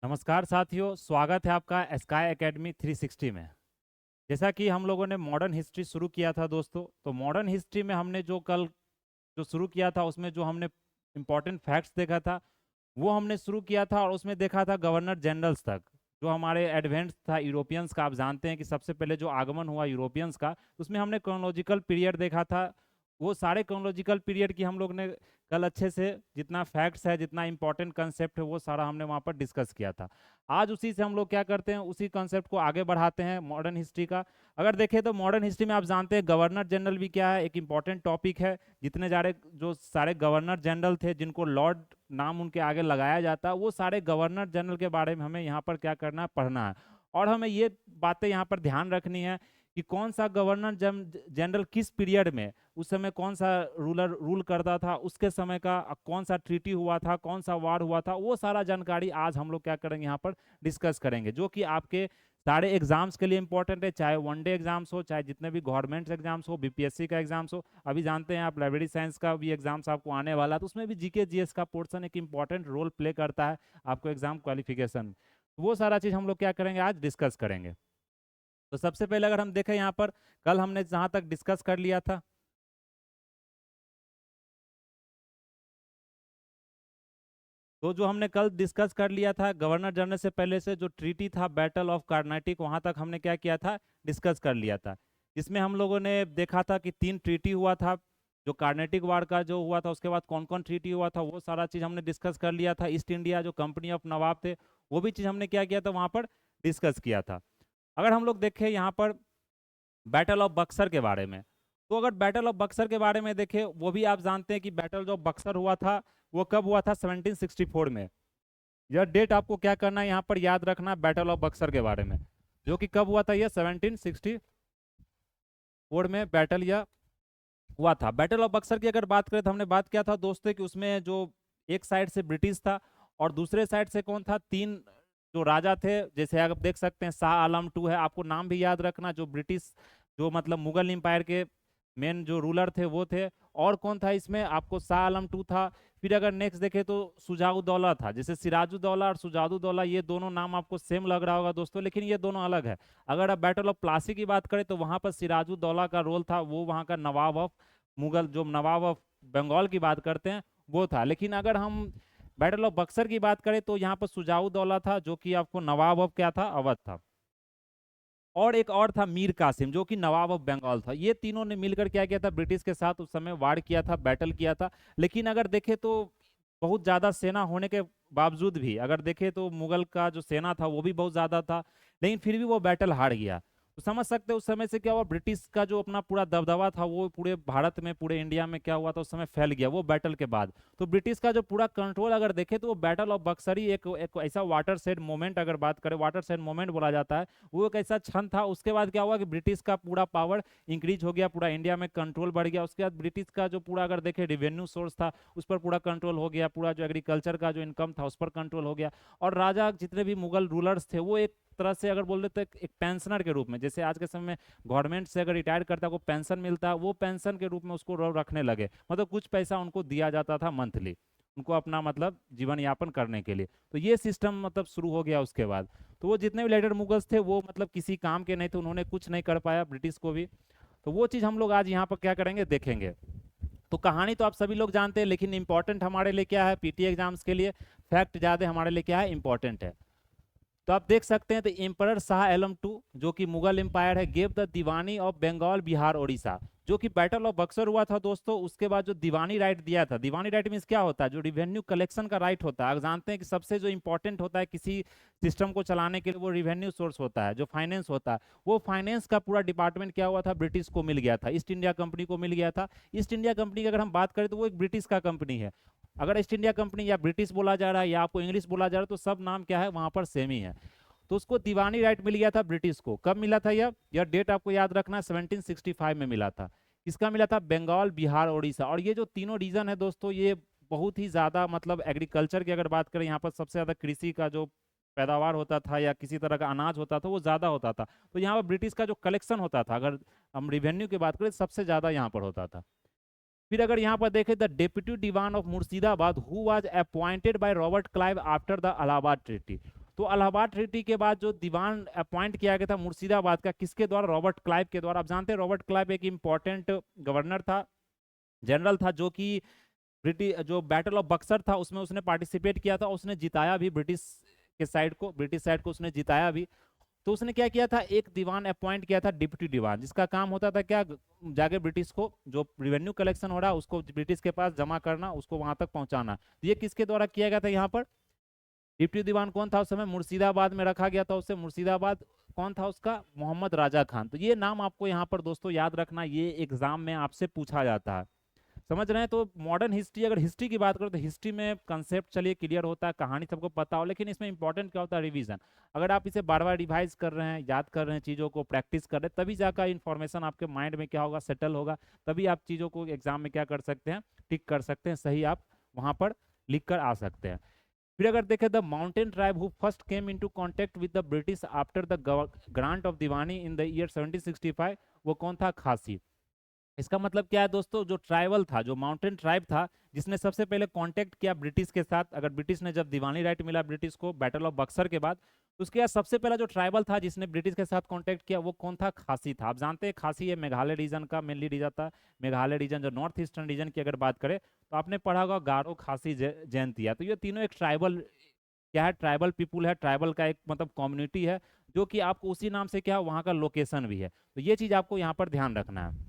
नमस्कार साथियों, स्वागत है आपका स्काई एकेडमी 360 में। जैसा कि हम लोगों ने मॉडर्न हिस्ट्री शुरू किया था दोस्तों, तो मॉडर्न हिस्ट्री में हमने जो शुरू किया था उसमें जो हमने इम्पोर्टेंट फैक्ट्स देखा था वो हमने शुरू किया था, और उसमें देखा था गवर्नर जनरल्स तक। जो हमारे एडवेंस था यूरोपियंस का, आप जानते हैं कि सबसे पहले जो आगमन हुआ यूरोपियंस का, उसमें हमने क्रोनोलॉजिकल पीरियड देखा था। वो सारे क्रोनोलॉजिकल पीरियड की हम लोग ने कल अच्छे से जितना फैक्ट्स है, जितना इंपॉर्टेंट कंसेप्ट है, वो सारा हमने वहाँ पर डिस्कस किया था। आज उसी से हम लोग क्या करते हैं, उसी कंसेप्ट को आगे बढ़ाते हैं मॉडर्न हिस्ट्री का। अगर देखें तो मॉडर्न हिस्ट्री में आप जानते हैं गवर्नर जनरल भी क्या है, एक इंपॉर्टेंट टॉपिक है। जितने सारे जो सारे गवर्नर जनरल थे, जिनको लॉर्ड नाम उनके आगे लगाया जाता है, वो सारे गवर्नर जनरल के बारे में हमें यहाँ पर क्या करना है, पढ़ना है। और हमें ये बातें यहाँ पर ध्यान रखनी है कि कौन सा गवर्नर जनरल किस पीरियड में, उस समय कौन सा रूलर रूल करता था, उसके समय का कौन सा ट्रीटी हुआ था, कौन सा वार हुआ था, वो सारा जानकारी आज हम लोग क्या करेंगे, यहाँ पर डिस्कस करेंगे। जो कि आपके सारे एग्जाम्स के लिए इंपॉर्टेंट है, चाहे वनडे एग्जाम्स हो, चाहे जितने भी गवर्नमेंट एग्जाम्स हो, बीपीएससी का एग्जाम्स हो। अभी जानते हैं आप लाइब्रेरी साइंस का भी एग्जाम्स आपको आने वाला है, तो उसमें भी जीके जीएस का पोर्शन एक इंपॉर्टेंट रोल प्ले करता है आपको एग्जाम क्वालिफिकेशन। वो सारा चीज़ हम लोग क्या करेंगे, आज डिस्कस करेंगे। तो सबसे पहले अगर हम देखें यहाँ पर, कल हमने जहाँ तक डिस्कस कर लिया था, तो जो हमने कल डिस्कस कर लिया था गवर्नर जनरल से पहले से जो ट्रीटी था बैटल ऑफ कार्नाटिक, वहां तक हमने क्या किया था, डिस्कस कर लिया था। जिसमें हम लोगों ने देखा था कि 3 ट्रीटी हुआ था। जो कार्नेटिक वार का जो हुआ था, उसके बाद कौन कौन ट्रीटी हुआ था, वो सारा चीज हमने डिस्कस कर लिया था। ईस्ट इंडिया जो कंपनी ऑफ नवाब थे, वो भी चीज हमने क्या किया था, वहां पर डिस्कस किया था। अगर हम लोग देखें यहाँ पर बैटल ऑफ बक्सर के बारे में, तो अगर बैटल ऑफ बक्सर के बारे में देखें, वो भी आप जानते हैं कि बैटल ऑफ बक्सर हुआ था, वो कब हुआ था, 1764 में। यह डेट आपको क्या करना है, यहाँ पर याद रखना, बैटल ऑफ बक्सर के बारे में, जो कि कब हुआ था, यह 1764 में बैटल यह हुआ था। बैटल ऑफ बक्सर की अगर बात करें, तो हमने बात किया था दोस्तों कि उसमें जो एक साइड से ब्रिटिश था और दूसरे साइड से कौन था, 3 जो राजा थे। जैसे आप देख सकते हैं, शाह आलम टू है, आपको नाम भी याद रखना, जो ब्रिटिश जो मतलब मुगल एम्पायर के मेन जो रूलर थे वो थे। और कौन था इसमें, आपको शाह आलम टू था। फिर अगर नेक्स्ट देखें तो सुजाउद्दौला था। जैसे सिराजुद्दौला और सुजाउद्दौला, ये दोनों नाम आपको सेम लग रहा होगा दोस्तों, लेकिन ये दोनों अलग है। अगर आप बैटल ऑफ प्लासी की बात करें, तो वहां पर सिराजुद्दौला का रोल था, वो वहां का नवाब ऑफ मुगल, जो नवाब ऑफ बंगाल की बात करते हैं, वो था। लेकिन अगर हम बैटल ऑफ बक्सर की बात करें, तो यहाँ पर सुजाउद्दौला था, जो कि आपको नवाब ऑफ क्या था, अवध था। और एक और था मीर कासिम, जो कि नवाब ऑफ बंगाल था। ये तीनों ने मिलकर क्या किया था, ब्रिटिश के साथ उस समय वार किया था, बैटल किया था। लेकिन अगर देखें तो बहुत ज्यादा सेना होने के बावजूद भी, अगर देखें तो मुगल का जो सेना था वो भी बहुत ज्यादा था, लेकिन फिर भी वो बैटल हार गया। तो समझ सकते हैं उस समय से क्या हुआ, ब्रिटिश का जो अपना पूरा दबदबा था वो पूरे भारत में, पूरे इंडिया में क्या हुआ था, उस समय फैल गया वो बैटल के बाद। तो ब्रिटिश का जो पूरा कंट्रोल अगर देखें, तो वो बैटल ऑफ बक्सर ही एक ऐसा वाटर शेड मोमेंट, अगर बात करें वाटर शेड मोमेंट बोला जाता है, वो एक ऐसा क्षण था। उसके बाद क्या हुआ कि ब्रिटिश का पूरा पावर इंक्रीज हो गया, पूरा इंडिया में कंट्रोल बढ़ गया। उसके बाद ब्रिटिश का जो पूरा अगर देखें रेवेन्यू सोर्स था, उस पर पूरा कंट्रोल हो गया, पूरा जो एग्रीकल्चर का जो इनकम था उस पर कंट्रोल हो गया। और राजा जितने भी मुगल रूलर्स थे, वो एक तरह से अगर बोल देते एक पेंशनर के रूप में, जैसे आज के समय में गवर्नमेंट से अगर रिटायर करता है को पेंशन मिलता है, वो पेंशन के रूप में उसको रखने लगे। मतलब कुछ पैसा उनको दिया जाता था मंथली, उनको अपना मतलब जीवन यापन करने के लिए। तो ये सिस्टम मतलब शुरू हो गया उसके बाद। तो वो जितने भी लेटर मुगल्स थे, वो मतलब किसी काम के नहीं थे, उन्होंने कुछ नहीं कर पाया ब्रिटिश को भी। तो वो चीज़ हम लोग आज यहाँ पर क्या करेंगे, देखेंगे। तो कहानी तो आप सभी लोग जानते हैं, लेकिन इंपॉर्टेंट हमारे लिए क्या है, पीटी एग्जाम्स के लिए फैक्ट ज़्यादा हमारे लिए क्या है, इंपॉर्टेंट है। तो आप देख सकते हैं, तो एम्परर शाह आलम टू, जो कि मुगल एम्पायर है, gave the Diwani of Bengal Bihar Odisha, जो कि बैटल ऑफ बक्सर हुआ था दोस्तों। उसके बाद जो दीवानी राइट दिया था, दीवानी राइट मीन्स क्या होता है, जो रिवेन्यू कलेक्शन का राइट होता है। आप जानते हैं कि सबसे जो इंपॉर्टेंट होता है किसी सिस्टम को चलाने के लिए, वो रिवेन्यू सोर्स होता है, जो फाइनेंस होता है। वो फाइनेंस का पूरा डिपार्टमेंट क्या हुआ था, ब्रिटिश को मिल गया था, ईस्ट इंडिया कंपनी को मिल गया था। ईस्ट इंडिया कंपनी की अगर हम बात करें, तो वो एक ब्रिटिश का कंपनी है। अगर ईस्ट इंडिया कंपनी या ब्रिटिश बोला जा रहा है या आपको इंग्लिश बोला जा रहा है, तो सब नाम क्या है, वहां पर सेम ही है। तो उसको दीवानी राइट मिल गया था ब्रिटिश को। कब मिला था यह डेट आपको याद रखना, 1765 में मिला था। किसका मिला था, बंगाल बिहार उड़ीसा। और ये जो तीनों रीजन है दोस्तों, ये बहुत ही ज़्यादा मतलब एग्रीकल्चर की अगर बात करें, यहाँ पर सबसे ज़्यादा कृषि का जो पैदावार होता था या किसी तरह का अनाज होता था, वो ज़्यादा होता था। तो यहाँ पर ब्रिटिश का जो कलेक्शन होता था, अगर हम रिवेन्यू की बात करें, सबसे ज़्यादा यहाँ पर होता था। फिर अगर यहाँ पर देखें, the deputy Diwan of Murshidabad who was appointed by Robert Clive after the Allahabad treaty. तो इलाहाबाद ट्रीटी के बाद जो दीवान अपॉइंट किया गया था मुर्शिदाबाद का, किसके द्वारा? रॉबर्ट क्लाइव के द्वारा। आप जानते हैं रॉबर्ट क्लाइव एक इंपॉर्टेंट गवर्नर था, जनरल था, जो कि ब्रिटिश जो बैटल ऑफ बक्सर था उसमें उसने पार्टिसिपेट किया था, उसने जिताया भी ब्रिटिश के साइड को, ब्रिटिश साइड को उसने जिताया भी। तो उसने क्या किया था, एक दीवान अपॉइंट किया था, डिप्टी दीवान, जिसका काम होता था क्या, जाके ब्रिटिश को जो रेवेन्यू कलेक्शन हो रहा है उसको ब्रिटिश के पास जमा करना, उसको वहां तक पहुंचाना। तो ये किसके द्वारा किया गया था? यहाँ पर डिप्टी दीवान कौन था उस समय? मुर्शिदाबाद में रखा गया था उससे। मुर्शिदाबाद कौन था उसका? मोहम्मद राजा खान। तो ये नाम आपको यहाँ पर दोस्तों याद रखना, ये एग्जाम में आपसे पूछा जाता है, समझ रहे हैं? तो मॉडर्न हिस्ट्री, अगर हिस्ट्री की बात करो तो हिस्ट्री में कंसेप्ट चलिए क्लियर होता है, कहानी सबको पता हो, लेकिन इसमें इंपॉर्टेंट क्या होता है? रिवीजन। अगर आप इसे बार बार रिवाइज कर रहे हैं, याद कर रहे हैं, चीज़ों को प्रैक्टिस कर रहे हैं, तभी जाकर इन्फॉर्मेशन आपके माइंड में क्या होगा, सेटल होगा, तभी आप चीज़ों को एग्जाम में क्या कर सकते हैं, टिक कर सकते हैं, सही आप वहाँ पर लिख कर आ सकते हैं। फिर अगर देखें, the mountain tribe who first came into contact with the British after the grant of Deewani in the year 1765, वो कौन था? खासी। इसका मतलब क्या है दोस्तों? जो ट्राइबल था, जो माउंटेन ट्राइब था, जिसने सबसे पहले कांटेक्ट किया ब्रिटिश के साथ, अगर ब्रिटिश ने जब दीवानी राइट मिला ब्रिटिश को बैटल ऑफ बक्सर के बाद, तो उसके बाद सबसे पहला जो ट्राइबल था जिसने ब्रिटिश के साथ कांटेक्ट किया, वो कौन था? खासी था। आप जानते हैं खासी ये मेघालय रीजन का मेनली रीजन था। मेघालय रीजन जो नॉर्थ ईस्टर्न रीजन की अगर बात करें तो आपने पढ़ा होगा गारो, खासी, जैंतिया। तो ये तीनों एक ट्राइबल क्या है? ट्राइबल पीपुल है, ट्राइबल का एक मतलब कम्युनिटी है, जो कि आपको उसी नाम से क्या, वहाँ का लोकेशन भी है। तो ये चीज आपको यहाँ पर ध्यान रखना है।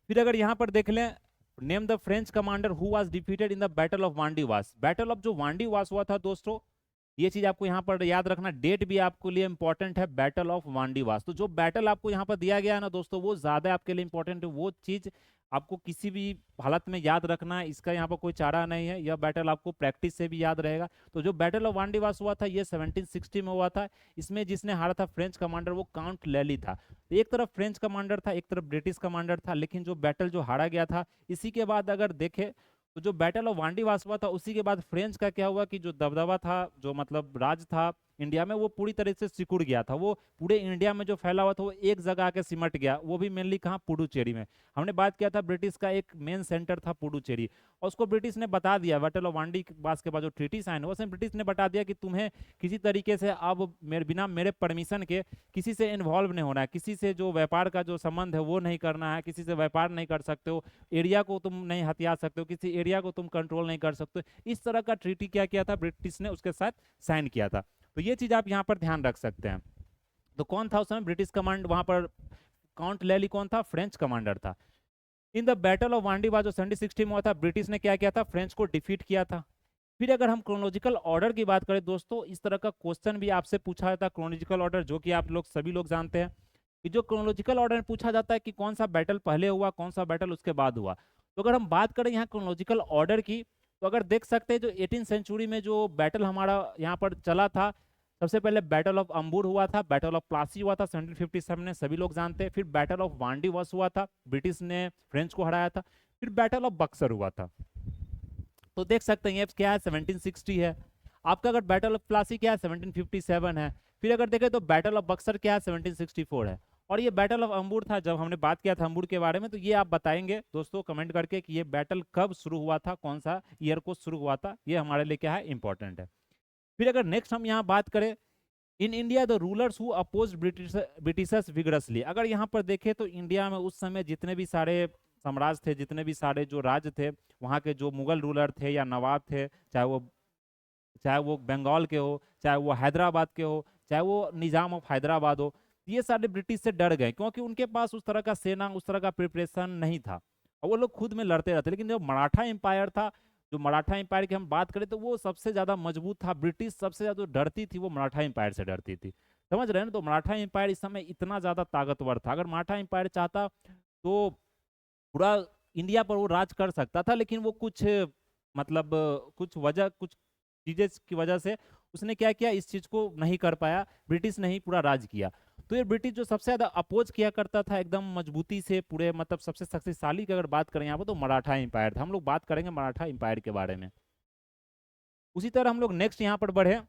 फिर अगर यहाँ पर देख लें, name the French commander who was defeated in the battle of Wandiwash. Battle of जो वांडीवास हुआ था दोस्तों, ये चीज आपको यहाँ पर याद रखना, डेट भी आपके लिए इंपॉर्टेंट है, बैटल ऑफ वांडीवास। तो जो बैटल आपको यहाँ पर दिया गया है ना दोस्तों, वो ज्यादा आपके लिए इंपॉर्टेंट है, वो चीज आपको किसी भी हालत में याद रखना है, इसका यहाँ पर कोई चारा नहीं है, यह बैटल आपको प्रैक्टिस से भी याद रहेगा। तो जो बैटल ऑफ वांडीवास हुआ था ये 1760 में हुआ था। इसमें जिसने हारा था फ्रेंच कमांडर, वो काउंट लेली था। तो एक तरफ फ्रेंच कमांडर था, एक तरफ ब्रिटिश कमांडर था, लेकिन जो बैटल जो हारा गया था, इसी के बाद अगर देखे तो जो बैटल ऑफ वांडीवास हुआ था, उसी के बाद फ्रेंच का क्या हुआ कि जो दबदबा था, जो मतलब राज था इंडिया में, वो पूरी तरह से सिकुड़ गया था। वो पूरे इंडिया में जो फैला हुआ था वो एक जगह आके सिमट गया, वो भी मेनली कहाँ? पुडुचेरी में। हमने बात किया था ब्रिटिश का एक मेन सेंटर था पुडुचेरी, और उसको ब्रिटिश ने बता दिया, बैटल ऑफ वांडीवास के बाद जो ट्रीटी साइन हुआ उसमें ब्रिटिश ने बता दिया कि तुम्हें किसी तरीके से अब बिना मेरे परमिशन के किसी से इन्वॉल्व नहीं होना है, किसी से जो व्यापार का जो संबंध है वो नहीं करना है, किसी से व्यापार नहीं कर सकते हो, एरिया को तुम नहीं हथिया सकते हो, किसी एरिया को तुम कंट्रोल नहीं कर सकते। इस तरह का ट्रीटी क्या किया था ब्रिटिश ने, उसके साथ साइन किया था। तो ये चीज आप यहाँ पर ध्यान रख सकते हैं। तो कौन था उस समय ब्रिटिश कमांड वहां पर? काउंट लेली कौन था? फ्रेंच कमांडर था। In the battle of Wandiwash जो 1760 में हुआ था, ब्रिटिश ने क्या किया था? फ्रेंच को डिफीट किया था। फिर अगर हम क्रोनोलॉजिकल ऑर्डर की बात करें दोस्तों, इस तरह का क्वेश्चन भी आपसे पूछा जाता है, क्रोनोलॉजिकल ऑर्डर, जो कि आप लोग सभी लोग जानते हैं कि जो क्रोनोलॉजिकल ऑर्डर में पूछा जाता है कि कौन सा बैटल पहले हुआ, कौन सा बैटल उसके बाद हुआ। तो अगर हम बात करें यहाँ क्रोनोलॉजिकल ऑर्डर की, तो अगर देख सकते हैं जो 18th सेंचुरी में जो बैटल हमारा यहाँ पर चला था, सबसे पहले बैटल ऑफ अंबुर हुआ था, बैटल ऑफ प्लासी हुआ था 1757 में, सभी लोग जानते हैं। फिर बैटल ऑफ वांडीवास हुआ था, ब्रिटिश ने फ्रेंच को हराया था। फिर बैटल ऑफ बक्सर हुआ था। तो देख सकते हैं ये क्या है? 1760 है। आपका अगर बैटल ऑफ प्लासी क्या है? 1757 है। फिर अगर देखें तो बैटल ऑफ बक्सर क्या है? 1764 है। और ये बैटल ऑफ अंबुर था, जब हमने बात किया था अंबुर के बारे में, तो ये आप बताएंगे दोस्तों कमेंट करके कि ये बैटल कब शुरू हुआ था, कौन सा ईयर को शुरू हुआ था, ये हमारे लिए क्या है? इंपॉर्टेंट है। फिर अगर नेक्स्ट हम यहाँ बात करें, in India the rulers who oppose Britishers vigorously. अगर यहाँ पर देखें तो इंडिया में उस समय जितने भी सारे साम्राज्य थे, जितने भी सारे जो राज्य थे, वहाँ के जो मुगल रूलर थे या नवाब थे, चाहे वो बंगाल के हो, चाहे वो हैदराबाद के हो, चाहे वो निजाम ऑफ हैदराबाद हो, ये सारे ब्रिटिश से डर गए, क्योंकि उनके पास उस तरह का सेना, उस तरह का प्रिपरेशन नहीं था, और वो लोग खुद में लड़ते रहते। लेकिन जो मराठा एम्पायर था, जो मराठा एम्पायर की हम बात करें तो वो सबसे ज्यादा मजबूत था। ब्रिटिश सबसे ज्यादा जो डरती थी वो मराठा एम्पायर से डरती थी, समझ रहे हैं ना? तो मराठा एम्पायर इस समय इतना ज्यादा ताकतवर था, अगर मराठा एम्पायर चाहता तो पूरा इंडिया पर वो राज कर सकता था, लेकिन वो कुछ मतलब कुछ चीजें की वजह से उसने क्या किया, इस चीज को नहीं कर पाया, ब्रिटिश ने ही पूरा राज किया। तो ये ब्रिटिश जो सबसे ज्यादा अपोज किया करता था एकदम मजबूती से पूरे, मतलब सबसे शक्तिशाली की अगर बात करें यहाँ पर, तो मराठा एम्पायर था। हम लोग बात करेंगे मराठा एम्पायर के बारे में। उसी तरह हम लोग नेक्स्ट यहाँ पर बढ़े,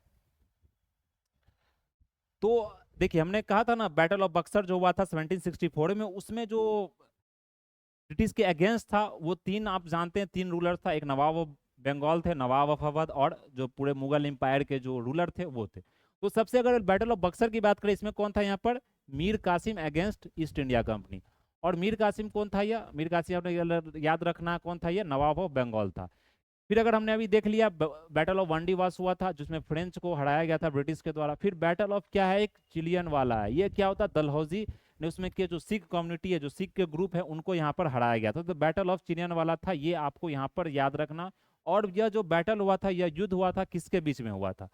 तो देखिए हमने कहा था ना बैटल ऑफ बक्सर जो हुआ था 1764 में, उसमें जो ब्रिटिश के अगेंस्ट था वो तीन, आप जानते हैं, तीन रूलर था। एक नवाब ऑफ बंगाल थे, नवाब ऑफ अवध, और जो पूरे मुगल एम्पायर के जो रूलर थे वो थे। तो सबसे अगर बैटल ऑफ बक्सर की बात करें, इसमें कौन था यहाँ पर? Mir Kasim against East India company. और मीर कासिम कौन था? यह मीर कासिम आपने याद रखना कौन था? यह नवाब ऑफ बंगाल था। फिर अगर हमने अभी देख लिया, बैटल ऑफ वांडीवास हुआ था जिसमें फ्रेंच को हराया गया था ब्रिटिश के द्वारा। फिर बैटल ऑफ क्या है, एक चिलियन वाला है, ये क्या होता है? डलहौजी ने उसमें के जो सिख कम्युनिटी है, जो सिख के ग्रुप है, उनको यहाँ पर हराया गया था। तो बैटल ऑफ चिलियन वाला था, ये आपको यहाँ पर याद रखना। और यह जो बैटल हुआ था, यह युद्ध हुआ था, किसके बीच में हुआ था?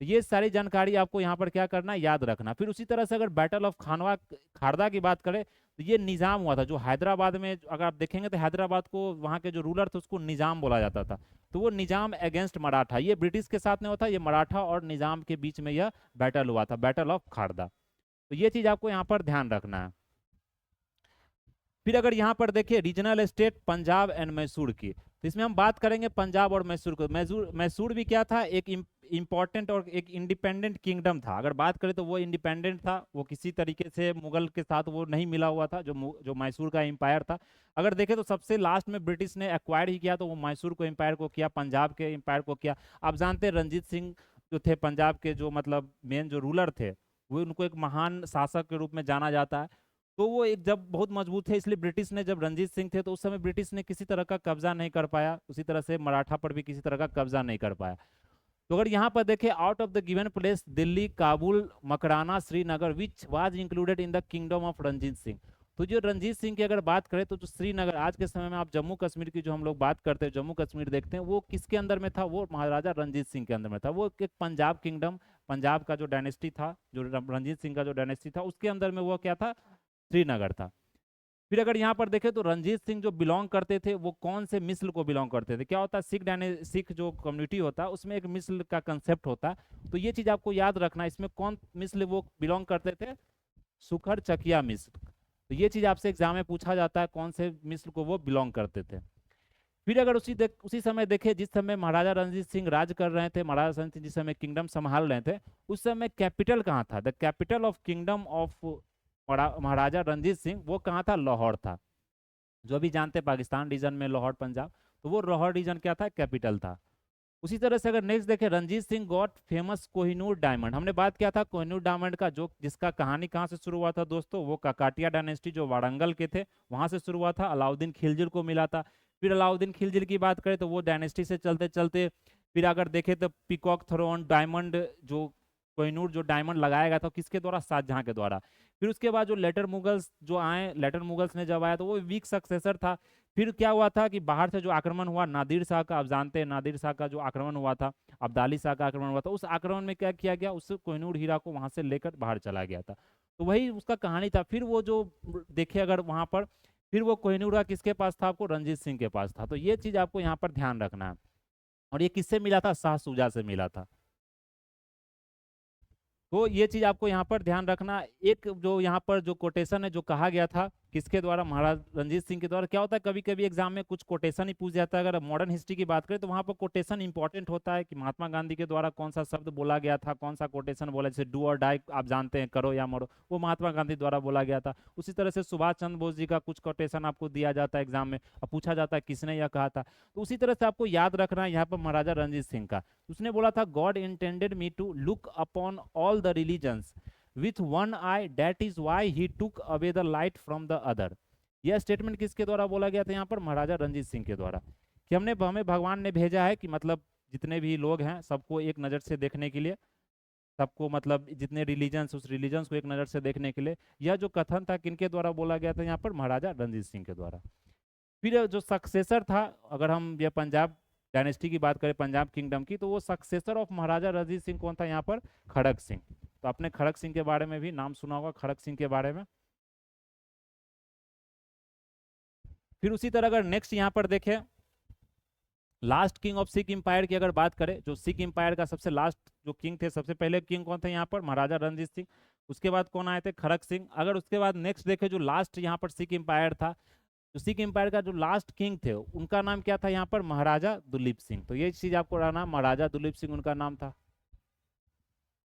तो ये सारी जानकारी आपको यहाँ पर क्या करना, याद रखना। फिर उसी तरह से अगर बैटल ऑफ खानवा खारदा की बात करें, तो ये निजाम हुआ था जो हैदराबाद में, अगर आप देखेंगे तो हैदराबाद को वहाँ के जो रूलर थे उसको निजाम बोला जाता था। तो वो निजाम अगेंस्ट मराठा, ये ब्रिटिश के साथ नहीं होता, ये मराठा और निजाम के बीच में यह बैटल हुआ था, बैटल ऑफ खारदा। तो ये चीज आपको यहाँ पर ध्यान रखना है। फिर अगर यहाँ पर देखिए regional state Punjab and Mysore की, तो इसमें हम बात करेंगे पंजाब और मैसूर को। मैसूर मैसूर भी क्या था? एक इम्पॉर्टेंट और एक इंडिपेंडेंट किंगडम था। अगर बात करें तो वो इंडिपेंडेंट था, वो किसी तरीके से मुगल के साथ वो नहीं मिला हुआ था, जो मैसूर का एम्पायर था। अगर देखें तो सबसे लास्ट में ब्रिटिश ने एक्वायर ही किया तो वो मैसूर को एम्पायर को किया, पंजाब के एम्पायर को किया। आप जानते हैं रंजीत सिंह जो थे पंजाब के जो मतलब मेन जो रूलर थे, वो उनको एक महान शासक के रूप में जाना जाता है। तो वो एक जब बहुत मजबूत थे, इसलिए ब्रिटिश ने, जब रंजीत सिंह थे तो उस समय ब्रिटिश ने किसी तरह का कब्जा नहीं कर पाया, उसी तरह से मराठा पर भी किसी तरह का कब्जा नहीं कर पाया। तो अगर यहाँ पर देखें, out of the given place Delhi, Kabul, Makrana, Srinagar which was included in the kingdom of Ranjit Singh. तो जो रंजीत सिंह की अगर बात करें तो जो श्रीनगर, आज के समय में आप जम्मू कश्मीर की जो हम लोग बात करते हैं, जम्मू कश्मीर देखते हैं, वो किसके अंदर में था? वो महाराजा रंजीत सिंह के अंदर में था। वो एक पंजाब किंगडम, पंजाब का जो डायनेस्टी था, जो रंजीत सिंह का जो डायनेस्टी था, उसके अंदर में वो क्या था? श्रीनगर था। फिर अगर यहाँ पर देखें तो रंजीत सिंह जो बिलोंग करते थे वो कौन से मिस्ल को बिलोंग करते थे? क्या होता है, सिख जो कम्युनिटी होता है उसमें एक मिस्ल का कंसेप्ट होता है। तो ये चीज आपको याद रखना, इसमें कौन मिस्ल वो बिलोंग करते थे? सुखर चकिया मिस्ल। तो ये चीज आपसे एग्जाम में पूछा जाता है, कौन से मिस्ल को वो बिलोंग करते थे। फिर अगर उसी समय देखे, जिस समय महाराजा रंजीत सिंह राज कर रहे थे, महाराजा रंजीत सिंह जिस समय किंगडम संभाल रहे थे, उस समय कैपिटल कहाँ था? The capital of kingdom of Maharaja Ranjit Singh वो कहाँ था? लाहौर था। जो भी जानते हैं पाकिस्तान रीजन में लाहौर पंजाब, तो वो लाहौर रीजन क्या था? कैपिटल था। उसी तरह से अगर नेक्स्ट देखें, Ranjit Singh got famous Kohinoor diamond. हमने बात किया था कोहिनूर डायमंड का, जो जिसका कहानी कहाँ से शुरू हुआ था दोस्तों? वो काकाटिया डायनेस्टी जो वारंगल के थे वहां से शुरू हुआ था, अलाउद्दीन खिलजी को मिला था। फिर अलाउद्दीन खिलजी की बात करें तो वो डायनेस्टी से चलते चलते फिर अगर देखें तो पीकॉक थ्रोन डायमंड, जो कोहिनूर जो डायमंड लगाया गया था किसके द्वारा? शाहजहां के द्वारा। फिर उसके बाद जो लेटर मुगल्स जो आए, लेटर मुगल्स ने जब आया तो वो वीक सक्सेसर था। फिर क्या हुआ था कि बाहर से जो आक्रमण हुआ नादिर शाह का, आप जानते हैं नादिर शाह का जो आक्रमण हुआ था, अब्दाली शाह का आक्रमण हुआ था, उस आक्रमण में क्या किया गया? उस कोहिनूर हीरा को वहां से लेकर बाहर चला गया था। तो वही उसका कहानी था। फिर वो जो देखे अगर वहां पर, फिर वो कोहिनूर किसके पास था? आपको रंजीत सिंह के पास था। तो ये चीज आपको यहाँ पर ध्यान रखना है। और ये किससे मिला था? शाह शुजा से मिला था। तो ये चीज आपको यहाँ पर ध्यान रखना। एक जो यहाँ पर जो कोटेशन है जो कहा गया था किसके द्वारा? महाराज रंजीत सिंह के द्वारा। क्या होता है कभी कभी एग्जाम में कुछ कोटेशन ही पूछ जाता है। अगर मॉडर्न हिस्ट्री की बात करें तो वहाँ पर कोटेशन इंपॉर्टेंट होता है कि महात्मा गांधी के द्वारा कौन सा शब्द बोला गया था, कौन सा कोटेशन बोला, जैसे डू और डाई आप जानते हैं, करो या मरो, वो महात्मा गांधी द्वारा बोला गया था। उसी तरह से सुभाष चंद्र बोस जी का कुछ कोटेशन आपको दिया जाता है एग्जाम में, और पूछा जाता है किसने यह कहा था। तो उसी तरह से आपको याद रखना है यहाँ पर महाराजा रंजीत सिंह का। उसने बोला था God intended me to look upon all the religions with one eye, that is why he took away the light from the other। यह स्टेटमेंट किसके द्वारा बोला गया था? यहाँ पर महाराजा रंजीत सिंह के द्वारा, कि हमें भगवान ने भेजा है कि मतलब जितने भी लोग हैं सबको एक नज़र से देखने के लिए, सबको मतलब जितने रिलीजन्स, उस रिलीजन्स को एक नज़र से देखने के लिए। यह जो कथन था किनके द्वारा बोला गया था? यहाँ पर महाराजा रंजीत सिंह के द्वारा। फिर जो सक्सेसर था, अगर हम ये पंजाब डायनेस्टी की बात करें, पंजाब किंगडम की, तो वो सक्सेसर ऑफ महाराजा रंजीत सिंह कौन था? यहाँ पर खड़क सिंह। तो आपने खड़क सिंह के बारे में भी नाम सुना होगा, खड़क सिंह के बारे में। फिर उसी तरह अगर नेक्स्ट यहाँ पर देखें, last king of Sikh empire की अगर बात करें, जो सिख एम्पायर का सबसे लास्ट जो किंग थे, सबसे पहले किंग कौन थे यहाँ पर? महाराजा रंजीत सिंह। उसके बाद कौन आए थे? खड़क सिंह। अगर उसके बाद नेक्स्ट देखें, जो लास्ट यहाँ पर सिख एम्पायर था, जो सिख एम्पायर का जो लास्ट किंग थे उनका नाम क्या था यहाँ पर? महाराजा दुलीप सिंह। तो ये चीज आपको रहना, महाराजा दुलीप सिंह उनका नाम था।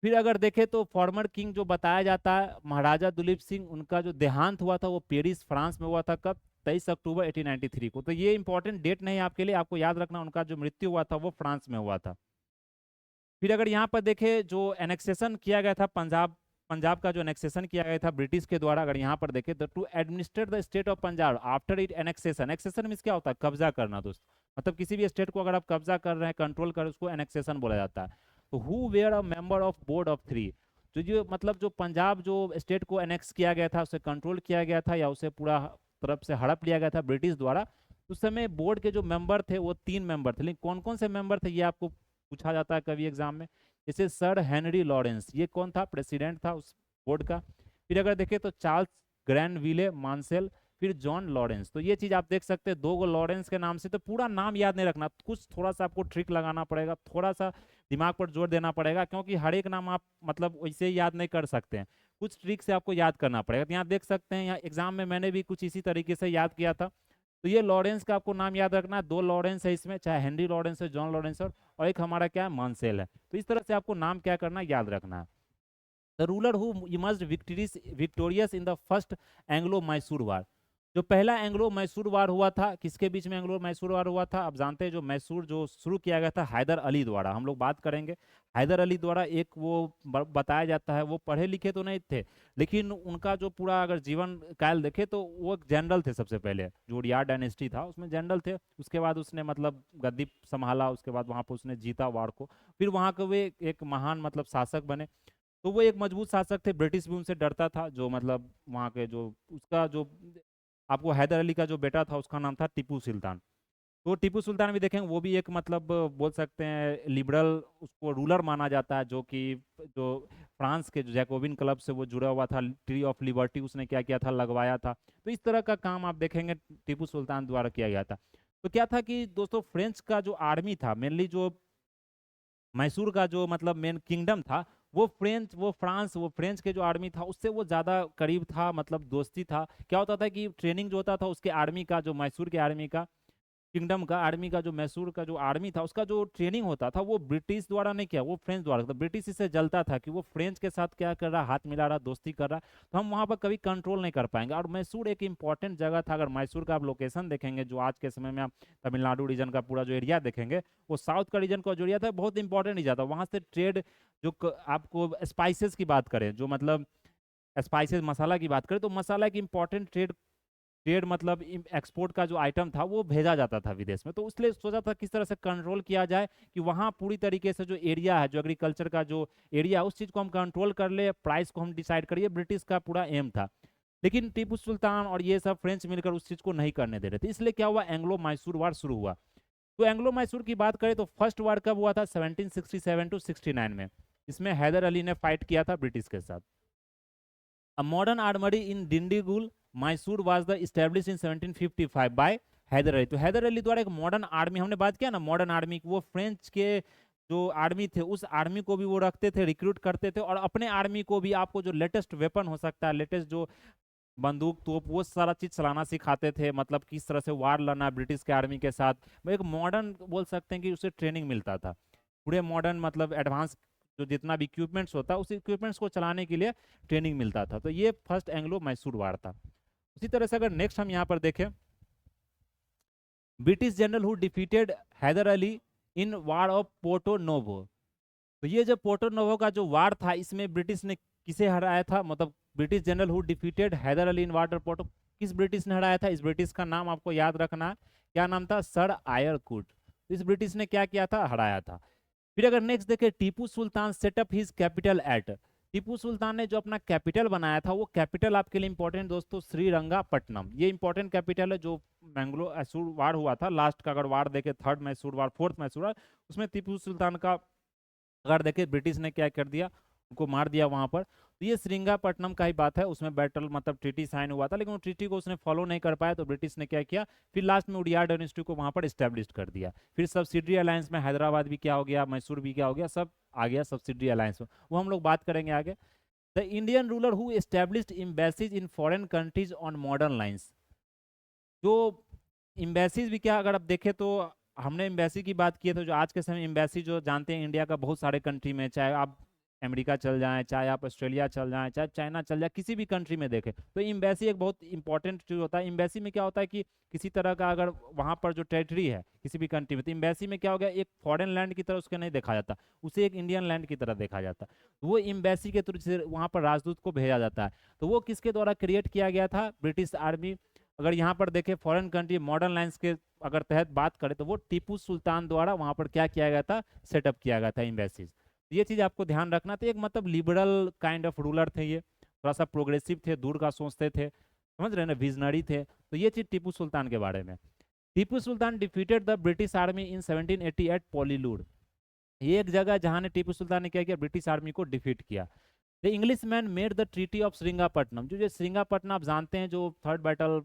फिर अगर देखें तो फॉर्मर किंग जो बताया जाता है महाराजा दुलीप सिंह, उनका जो देहांत हुआ था वो पेरिस फ्रांस में हुआ था। कब? 23 अक्टूबर 1893 को। तो ये इंपॉर्टेंट डेट नहीं है आपके लिए, आपको याद रखना उनका जो मृत्यु हुआ था वो फ्रांस में हुआ था। फिर अगर यहाँ पर देखें जो एनेक्सेशन किया गया था पंजाब, पंजाब का जो एनेक्सेशन किया गया था ब्रिटिश के द्वारा, अगर यहाँ पर देखें तो to administer the state of Punjab after it annexation. Annexation means क्या होता है? कब्जा करना दोस्त, मतलब किसी भी स्टेट को अगर आप कब्जा कर रहे हैं, कंट्रोल कर रहे हैं, उसको एनेक्सेशन बोला जाता है। तो who were a member of board of 3, जो मतलब जो पंजाब जो स्टेट को एनेक्स किया गया था, उसे कंट्रोल किया गया था या उसे पूरा तरफ से हड़प लिया गया था ब्रिटिश द्वारा, उस समय बोर्ड के जो मेंबर थे वो 3 मेंबर थे। लेकिन कौन कौन से मेंबर थे ये आपको पूछा जाता है कभी एग्जाम में। जैसे सर हेनरी लॉरेंस, ये कौन था? प्रेसिडेंट था उस बोर्ड का। फिर अगर देखें तो चार्ल्स ग्रैनविले मांसेल, फिर जॉन लॉरेंस। तो ये चीज आप देख सकते हैं, 2 लॉरेंस के नाम से। तो पूरा नाम याद नहीं रखना, कुछ थोड़ा सा आपको ट्रिक लगाना पड़ेगा, थोड़ा सा दिमाग पर जोर देना पड़ेगा, क्योंकि हर एक नाम आप मतलब वैसे ही याद नहीं कर सकते हैं, कुछ ट्रिक से आपको याद करना पड़ेगा। तो यहाँ देख सकते हैं, यहाँ एग्जाम में मैंने भी कुछ इसी तरीके से याद किया था। तो ये लॉरेंस का आपको नाम याद रखना है, 2 लॉरेंस है इसमें, चाहे हेनरी लॉरेंस है, जॉन लॉरेंस है, और एक हमारा क्या है, मांसेल है। तो इस तरह से आपको नाम क्या करना है, याद रखना है। The ruler who emerged victorious in the first Anglo Mysore war. जो पहला एंग्लो मैसूर वार हुआ था, किसके बीच में एंग्लो मैसूर वार हुआ था? आप जानते हैं जो मैसूर जो शुरू किया गया था हैदर अली द्वारा, हम लोग बात करेंगे हैदर अली द्वारा। एक वो बताया जाता है, वो पढ़े लिखे तो नहीं थे, लेकिन उनका जो पूरा अगर जीवन काल देखे तो वो एक जनरल थे। सबसे पहले जो उड़िया डायनेस्टी था उसमें जनरल थे, उसके बाद उसने मतलब गद्दी संभाला, उसके बाद वहाँ पर उसने जीता वार को, फिर वहाँ के वे एक महान मतलब शासक बने। तो वो एक मजबूत शासक थे, ब्रिटिश भी उनसे डरता था। जो मतलब वहाँ के जो उसका जो आपको हैदर अली का जो बेटा था उसका नाम था टीपू सुल्तान। तो टीपू सुल्तान भी देखेंगे, वो भी एक मतलब बोल सकते हैं लिबरल, उसको रूलर माना जाता है, जो कि जो फ्रांस के जो जैकोबिन क्लब से वो जुड़ा हुआ था। ट्री ऑफ लिबर्टी उसने क्या किया था, लगवाया था। तो इस तरह का काम आप देखेंगे टीपू सुल्तान द्वारा किया गया था। तो क्या था कि दोस्तों, फ्रेंच का जो आर्मी था, मेनली जो मैसूर का जो मतलब मेन किंगडम था, वो फ्रेंच के जो आर्मी था उससे वो ज़्यादा करीब था, मतलब दोस्ती था। क्या होता था कि ट्रेनिंग जो होता था उसके आर्मी का, जो मैसूर के आर्मी का, किंगडम का आर्मी का, जो मैसूर का जो आर्मी था उसका जो ट्रेनिंग होता था वो ब्रिटिश द्वारा नहीं किया, वो फ्रेंच द्वारा था। ब्रिटिश इससे जलता था कि वो फ्रेंच के साथ क्या कर रहा, हाथ मिला रहा, दोस्ती कर रहा, तो हम वहाँ पर कभी कंट्रोल नहीं कर पाएंगे। और मैसूर एक इंपॉर्टेंट जगह था। अगर मैसूर का आप लोकेशन देखेंगे, जो आज के समय में आप तमिलनाडु रीजन का पूरा जो एरिया देखेंगे, वो साउथ का रीजन का जो एरिया था बहुत इंपॉर्टेंट एरिया था। वहाँ से ट्रेड, जो आपको स्पाइसेस की बात करें, जो मतलब स्पाइसेस मसाला की बात करें, तो मसाला की इंपॉर्टेंट ट्रेड मतलब एक्सपोर्ट का जो आइटम था वो भेजा जाता था विदेश में। तो इसलिए सोचा था किस तरह से कंट्रोल किया जाए कि वहाँ पूरी तरीके से जो एरिया है, जो एग्रीकल्चर का जो एरिया है, उस चीज़ को हम कंट्रोल कर ले, प्राइस को हम डिसाइड करिए। ब्रिटिश का पूरा एम था। लेकिन टीपू सुल्तान और ये सब फ्रेंच मिलकर उस चीज़ को नहीं करने दे रहे थे। इसलिए क्या हुआ, एंग्लो मैसूर वार शुरू हुआ। तो एंग्लो मैसूर की बात करें तो फर्स्ट वार कब हुआ था? 1767 टू 69 में। इसमें हैदर अली ने फाइट किया था ब्रिटिश के साथ। A modern armory in Dindigul, Mysore was the established in 1755 by Haider Ali. तो हैदर अली द्वारा एक मॉडर्न आर्मी, हमने बात किया ना मॉडर्न आर्मी, वो फ्रेंच के जो आर्मी थे उस आर्मी को भी वो रखते थे, रिक्रूट करते थे, और अपने आर्मी को भी आपको जो लेटेस्ट वेपन हो सकता है, लेटेस्ट जो बंदूक तोप, वो सारा चीज चलाना सिखाते थे। मतलब किस तरह से वार लड़ना ब्रिटिश के आर्मी के साथ, वो एक मॉडर्न बोल सकते हैं कि उसे ट्रेनिंग मिलता था। पूरे मॉडर्न मतलब एडवांस जो जितना भी इक्विपमेंट्स होता, उस इक्विपमेंट्स को चलाने के लिए ट्रेनिंग मिलता था। तो ये फर्स्ट एंग्लो मैसूर वार था। उसी तरह से अगर नेक्स्ट हम यहाँ पर देखें, British general who defeated Hyder Ali in war of Porto Novo. तो ये जो पोर्टो नोवो का जो वार था, इसमें ब्रिटिश ने किसे हराया था? मतलब British general who defeated Hyder Ali in war of Porto, किस ब्रिटिश ने हराया था? इस ब्रिटिश का नाम आपको याद रखना है, क्या नाम था? सर आयरकुट। इस ब्रिटिश ने क्या किया था? हराया था। फिर अगर नेक्स्ट देखें, Tipu Sultan setup his capital at. Tipu Sultan ने जो अपना कैपिटल बनाया था, वो कैपिटल आपके लिए इंपॉर्टेंट दोस्तों, श्रीरंगापट्टनम। ये इंपॉर्टेंट कैपिटल है। जो मैंग्लो मैसूर वार हुआ था लास्ट का, अगर वार देखे थर्ड मैसूर वार, फोर्थ मैसूर वार, उसमें टीपू सुल्तान का अगर देखे ब्रिटिश ने क्या कर दिया, उनको मार दिया वहां पर। तो ये श्रीरंगापट्टनम का ही बात है, उसमें बैटल मतलब ट्रीटी साइन हुआ था, लेकिन वो ट्रीटी को उसने फॉलो नहीं कर पाया। तो ब्रिटिश ने क्या किया, फिर लास्ट में उड़िया डायनेस्टी को वहां पर स्टैब्लिश कर दिया। फिर सब्सिडरी अलायंस में हैदराबाद भी क्या हो गया, मैसूर भी क्या हो गया, सब आ गया सब्सिडरी अलायंस में। वो हम लोग बात करेंगे आगे। The Indian ruler who established embassies in foreign countries on modern lines. जो एम्बेसीज भी क्या, अगर आप देखें तो हमने एम्बेसी की बात की है, तो जो आज के समय एम्बेसी जो जानते हैं इंडिया का बहुत सारे कंट्री में, चाहे आप अमेरिका चल जाएं, चाहे आप ऑस्ट्रेलिया चल जाएं, चाहे चाइना चल जाए, किसी भी कंट्री में देखें तो एम्बेसी एक बहुत इंपॉर्टेंट चीज़ होता है। एम्बेसी में क्या होता है कि किसी तरह का अगर वहाँ पर जो टेरिटरी है किसी भी कंट्री में, तो एम्बेसी में क्या हो गया, एक फॉरेन लैंड की तरह उसके नहीं देखा जाता, उसे एक इंडियन लैंड की तरह देखा जाता। तो वो एम्बेसी के थ्रू से वहाँ पर राजदूत को भेजा जाता है। तो वो किसके द्वारा क्रिएट किया गया था, ब्रिटिश आर्मी। अगर यहाँ पर देखें फॉरेन कंट्री मॉडर्न लाइन्स के अगर तहत बात करें तो वो टीपू सुल्तान द्वारा वहाँ पर क्या किया गया था, सेटअप किया गया था एम्बेसीज। ये चीज़ आपको ध्यान रखना था। एक मतलब लिबरल काइंड ऑफ रूलर थे ये, थोड़ा सा प्रोग्रेसिव थे, दूर का सोचते थे, समझ रहे हैं ना, विजनरी थे। तो ये चीज़ टीपू सुल्तान के बारे में। Tipu Sultan defeated the British army in 1788 Pollilur. ये एक जगह जहाँ ने टीपू सुल्तान ने क्या किया, ब्रिटिश आर्मी को डिफीट किया। The English man made the treaty of Srirangapatnam. जो श्रृंगापट्टनम आप जानते हैं, जो थर्ड बैटल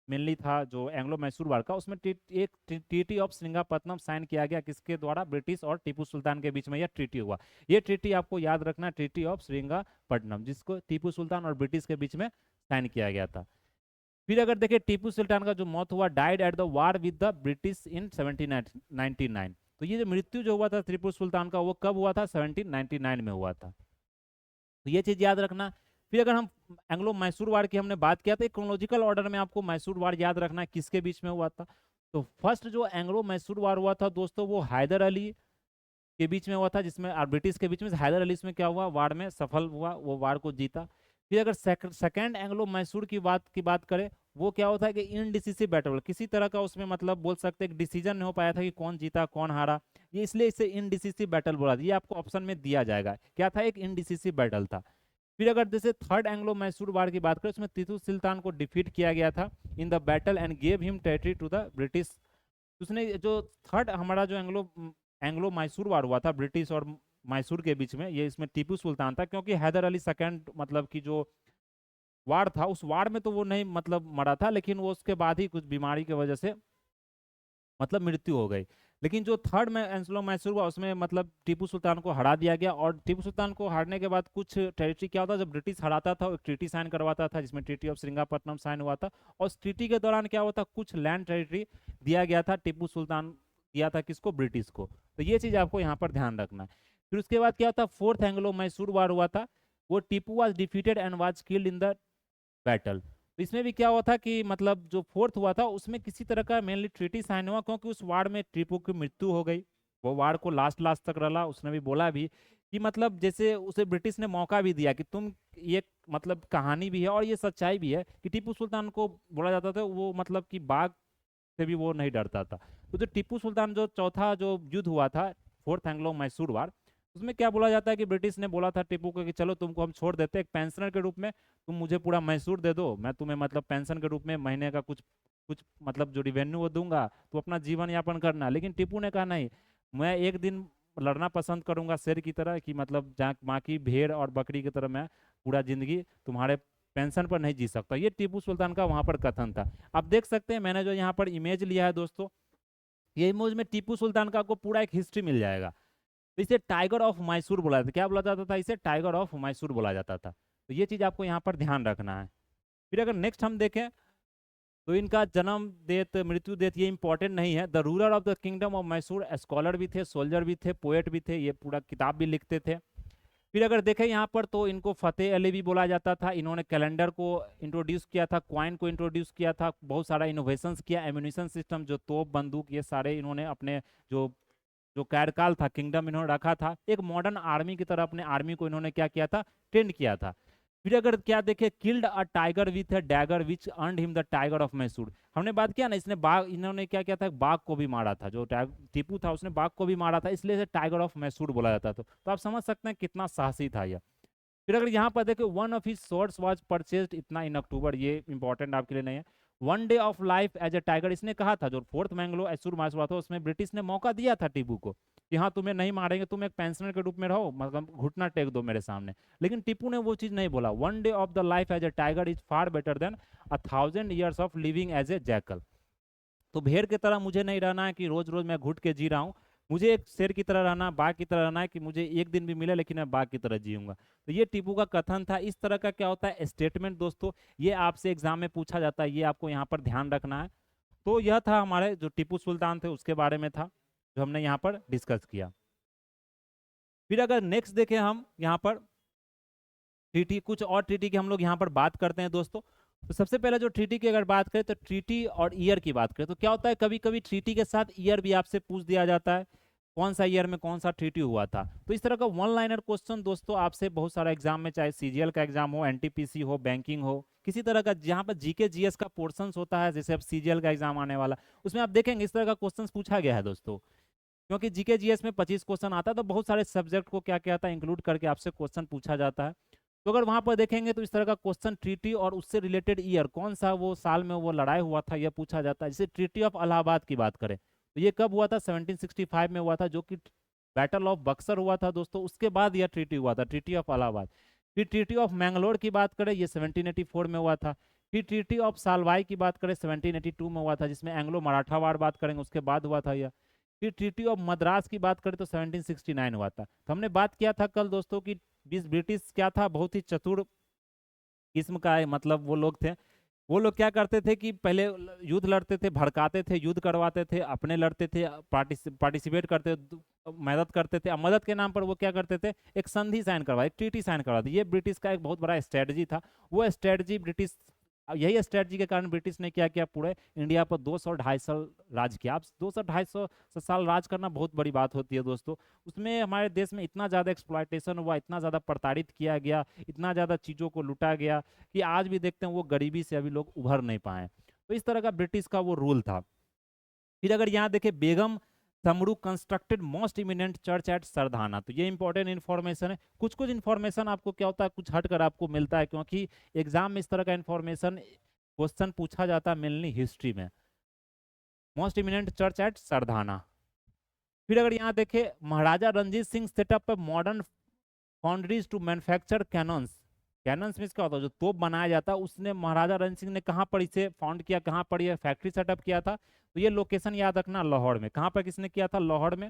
मेनली था जो एंग्लो मैसूर वार का, उसमें एक ट्रीटी ऑफ श्रृंगापट्टनम साइन किया गया, किसके द्वारा, ब्रिटिश और टीपू सुल्तान के बीच में यह ट्रीटी हुआ। ये ट्रीटी आपको याद रखना, ट्रीटी ऑफ श्रृंगापट्टनम, जिसको टीपू सुल्तान और ब्रिटिश के बीच में साइन किया गया था। फिर अगर देखें टीपू सुल्तान का जो मौत हुआ, died at the war with the British in 1799। तो ये जो मृत्यु जो हुआ था टीपू सुल्तान का, वो कब हुआ था, 1799 में हुआ था। तो ये चीज याद रखना। फिर अगर हम एंग्लो मैसूर वार की हमने बात किया, तो क्रोनोलॉजिकल ऑर्डर में आपको मैसूर वार याद रखना है किसके बीच में हुआ था। तो फर्स्ट जो एंग्लो मैसूर वार हुआ था दोस्तों, वो हैदर अली के बीच में हुआ था, जिसमें और ब्रिटिश के बीच में। हैदर अली इसमें क्या हुआ, वार में सफल हुआ, वो वार को जीता। फिर अगर सेकंड एंग्लो मैसूर की बात करें, वो क्या होता है कि इनडिसिसिव बैटल, किसी तरह का उसमें मतलब बोल सकते हैं डिसीजन नहीं हो पाया था कि कौन जीता कौन हारा, ये इसलिए इसे इनडिसिसिव बैटल बोला। ये आपको ऑप्शन में दिया जाएगा, क्या था, एक इनडिसिसिव बैटल था। फिर अगर जैसे थर्ड एंग्लो मैसूर वार की बात करें, उसमें टीपू सुल्तान को डिफीट किया गया था in the battle and gave him territory to the British. उसने जो थर्ड हमारा जो एंग्लो एंग्लो मैसूर वार हुआ था ब्रिटिश और मैसूर के बीच में, ये इसमें टीपू सुल्तान था, क्योंकि हैदर अली सेकंड मतलब की जो वार था, उस वार में तो वो नहीं मतलब मरा था, लेकिन वो उसके बाद ही कुछ बीमारी की वजह से मतलब मृत्यु हो गई। लेकिन जो थर्ड में एंग्लो मैसूर हुआ, उसमें मतलब टीपू सुल्तान को हरा दिया गया। और टीपू सुल्तान को हारने के बाद कुछ टेरिटरी क्या होता, जब ब्रिटिश हराता था, एक ट्रीटी साइन करवाता था, जिसमें ट्रीटी ऑफ श्रृंगापट्टनम साइन हुआ था। और उस ट्रीटी के दौरान क्या होता, कुछ लैंड टेरिटरी दिया गया था, टीपू सुल्तान दिया था किसको, ब्रिटिश को। तो ये चीज आपको यहाँ पर ध्यान रखना है। फिर उसके बाद क्या होता, फोर्थ एंग्लो मैसूर वार हुआ था। वो Tipu was defeated and was killed in the battle. तो इसमें भी क्या हुआ था कि मतलब जो फोर्थ हुआ था, उसमें किसी तरह का मेनली ट्रीटी साइन हुआ, क्योंकि उस वार में टीपू की मृत्यु हो गई। वो वार को लास्ट लास्ट तक रहा। उसने भी बोला भी कि मतलब जैसे उसे ब्रिटिश ने मौका भी दिया कि तुम, ये मतलब कहानी भी है और ये सच्चाई भी है कि टीपू सुल्तान को बोला जाता था वो मतलब कि बाघ से भी वो नहीं डरता था। तो जो टीपू सुल्तान जो चौथा जो युद्ध हुआ था, फोर्थ एंग्लो मैसूर वार, उसमें क्या बोला जाता है कि ब्रिटिश ने बोला था टीपू को कि चलो तुमको हम छोड़ देते हैं, एक पेंशनर के रूप में तुम मुझे पूरा मैसूर दे दो, मैं तुम्हें मतलब पेंशन के रूप में महीने का कुछ कुछ मतलब जो रिवेन्यू वो दूंगा, तो अपना जीवन यापन करना। लेकिन टीपू ने कहा नहीं, मैं एक दिन लड़ना पसंद करूंगा शेर की तरह, कि मतलब जहाँ माँ की भेड़ और बकरी की तरह मैं पूरा जिंदगी तुम्हारे पेंशन पर नहीं जी सकता। ये टीपू सुल्तान का वहां पर कथन था। आप देख सकते हैं मैंने जो यहाँ पर इमेज लिया है दोस्तों, ये इमेज में टीपू सुल्तान का आपको पूरा एक हिस्ट्री मिल जाएगा। तो इसे टाइगर ऑफ मैसूर बोला जाता था। क्या बोला जाता था, इसे टाइगर ऑफ मैसूर बोला जाता था। तो ये चीज आपको यहाँ पर ध्यान रखना है। फिर अगर नेक्स्ट हम देखें, तो इनका जन्म डेट मृत्यु डेट ये इंपॉर्टेंट नहीं है। The ruler of the kingdom of Mysore, scholar भी थे, सोल्जर भी थे, पोएट भी थे, ये पूरा किताब भी लिखते थे। फिर अगर देखें यहाँ पर, तो इनको फतेह अली भी बोला जाता था। इन्होंने कैलेंडर को इंट्रोड्यूस किया था, क्वाइन को इंट्रोड्यूस किया था, बहुत सारा इनोवेशंस किया, एम्यूनिशन सिस्टम, जो तोप बंदूक, ये सारे इन्होंने अपने जो जो कार्यकाल था किंगडम इन्होंने रखा था। एक मॉडर्न आर्मी की तरह अपने आर्मी को इन्होंने क्या किया था, ट्रेंड किया था। फिर अगर क्या देखे, killed a tiger with a dagger which earned him the tiger of Mysore. हमने बात किया ना, इसने बाघ, इन्होंने क्या किया था, बाघ को भी मारा था। जो टीपू था उसने बाघ को भी मारा था, इसलिए इसे टाइगर ऑफ मैसूर बोला जाता था। तो आप समझ सकते हैं कितना साहसी था यह। फिर अगर यहाँ पर देखे, one of his swords was purchased इतना इन अक्टूबर, ये इंपॉर्टेंट आपके लिए नहीं है। One day of life as a tiger, इसने कहा था, जो फोर्थ मैंग्लो ऐसूर मार्च हुआ था, उसमें ब्रिटिश ने मौका दिया था टीपू को कि हाँ तुम्हें नहीं मारेंगे, तुम एक पेंशनर के रूप में रहो, मतलब घुटना टेक दो मेरे सामने। लेकिन टीपू ने वो चीज नहीं बोला। One day of the life as a tiger is far better than 1000 years of living as a jackal. तो भेड़ की तरह मुझे नहीं रहना है कि रोज रोज मैं घुट के जी रहा हूँ, मुझे एक शेर की तरह रहना, बाघ की तरह रहना है कि मुझे एक दिन भी मिले लेकिन मैं बाघ की तरह जीऊंगा। तो ये टीपू का कथन था। इस तरह का क्या होता है स्टेटमेंट दोस्तों, ये आपसे एग्जाम में पूछा जाता है, ये आपको यहाँ पर ध्यान रखना है। तो यह था हमारे जो टीपू सुल्तान थे उसके बारे में था, जो हमने यहाँ पर डिस्कस किया। फिर अगर नेक्स्ट देखें हम यहाँ पर ट्रीटी, कुछ और ट्रीटी की हम लोग यहाँ पर बात करते हैं दोस्तों। तो सबसे पहले जो ट्रीटी की अगर बात करें तो ट्रीटी और ईयर की बात करें तो क्या होता है, कभी कभी ट्रीटी के साथ ईयर भी आपसे पूछ दिया जाता है, कौन सा ईयर में कौन सा ट्रीटी हुआ था। तो इस तरह का वन लाइनर क्वेश्चन दोस्तों आपसे बहुत सारा एग्जाम में, चाहे सीजीएल का एग्जाम हो, एनटीपीसी हो, बैंकिंग हो, किसी तरह का जहाँ पर जीके जीएस का पोर्शन होता है, जैसे अब सीजीएल का एग्जाम आने वाला, उसमें आप देखेंगे इस तरह का क्वेश्चन पूछा गया है दोस्तों। क्योंकि जीके जीएस में 25 क्वेश्चन आता है तो बहुत सारे सब्जेक्ट को क्या क्या आता है इंक्लूड करके आपसे क्वेश्चन पूछा जाता है। तो अगर वहां पर देखेंगे तो इस तरह का क्वेश्चन ट्रीटी और उससे रिलेटेड ईयर, कौन सा वो साल में वो लड़ाई हुआ था, यह पूछा जाता है। जैसे ट्रीटी ऑफ इलाहाबाद की बात करें तो ये कब हुआ था, 1765 में हुआ था, जो कि बैटल ऑफ बक्सर हुआ था दोस्तों। उसके बाद यह ट्रीटी हुआ था, ट्रीटी ऑफ इलाहाबाद। फिर ट्रीटी ऑफ मैंगलोर की बात करें, ये 1784 में हुआ था। फिर ट्रीटी ऑफ सालवाई की बात करें 1782 में हुआ था, जिसमें एंग्लो मराठा वार बात करेंगे उसके बाद हुआ था यह। फिर ट्रीटी ऑफ मद्रास की बात करें तो 1769 हुआ था। तो हमने बात किया था कल दोस्तों कि ब्रिटिश क्या था, बहुत ही चतुर किस्म का है, मतलब वो लोग थे। वो लोग क्या करते थे कि पहले युद्ध लड़ते थे, भड़काते थे, युद्ध करवाते थे, अपने लड़ते थे, पार्टिसिपेट करते, मदद करते थे। अब मदद के नाम पर वो क्या करते थे, एक संधि साइन करवा, एक ट्रीटी साइन करवा दी। ये ब्रिटिश का एक बहुत बड़ा स्ट्रेटजी था। वो स्ट्रेटजी ब्रिटिश, यही स्ट्रेटजी के कारण ब्रिटिश ने क्या किया, पूरे इंडिया पर 200-250 राज किया। अब 200-250 साल राज करना बहुत बड़ी बात होती है दोस्तों। उसमें हमारे देश में इतना ज़्यादा एक्सप्लॉयटेशन हुआ, इतना ज़्यादा प्रताड़ित किया गया, इतना ज़्यादा चीज़ों को लूटा गया कि आज भी देखते हैं वो गरीबी से अभी लोग उभर नहीं पाए। तो इस तरह का ब्रिटिश का वो रूल था। फिर अगर यहाँ देखें, Begum Samru constructed most eminent church at Sardhana, तो ये इंपॉर्टेंट इन्फॉर्मेशन है। कुछ कुछ इन्फॉर्मेशन आपको क्या होता है, कुछ हटकर आपको मिलता है, क्योंकि एग्जाम में इस तरह का इन्फॉर्मेशन क्वेश्चन पूछा जाता है मेनली हिस्ट्री में। Most eminent church at Sardhana. फिर अगर यहाँ देखें, Maharaja Ranjit Singh setup modern foundries to manufacture cannons. Cannons means क्या होता है, जो तोप बनाया जाता है, उसने महाराजा रणजीत सिंह ने कहाँ पर इसे फाउंड किया, कहाँ पर यह फैक्ट्री सेटअप किया था। तो ये लोकेशन याद रखना, लाहौर में। कहाँ पर किसने किया था, लाहौर में।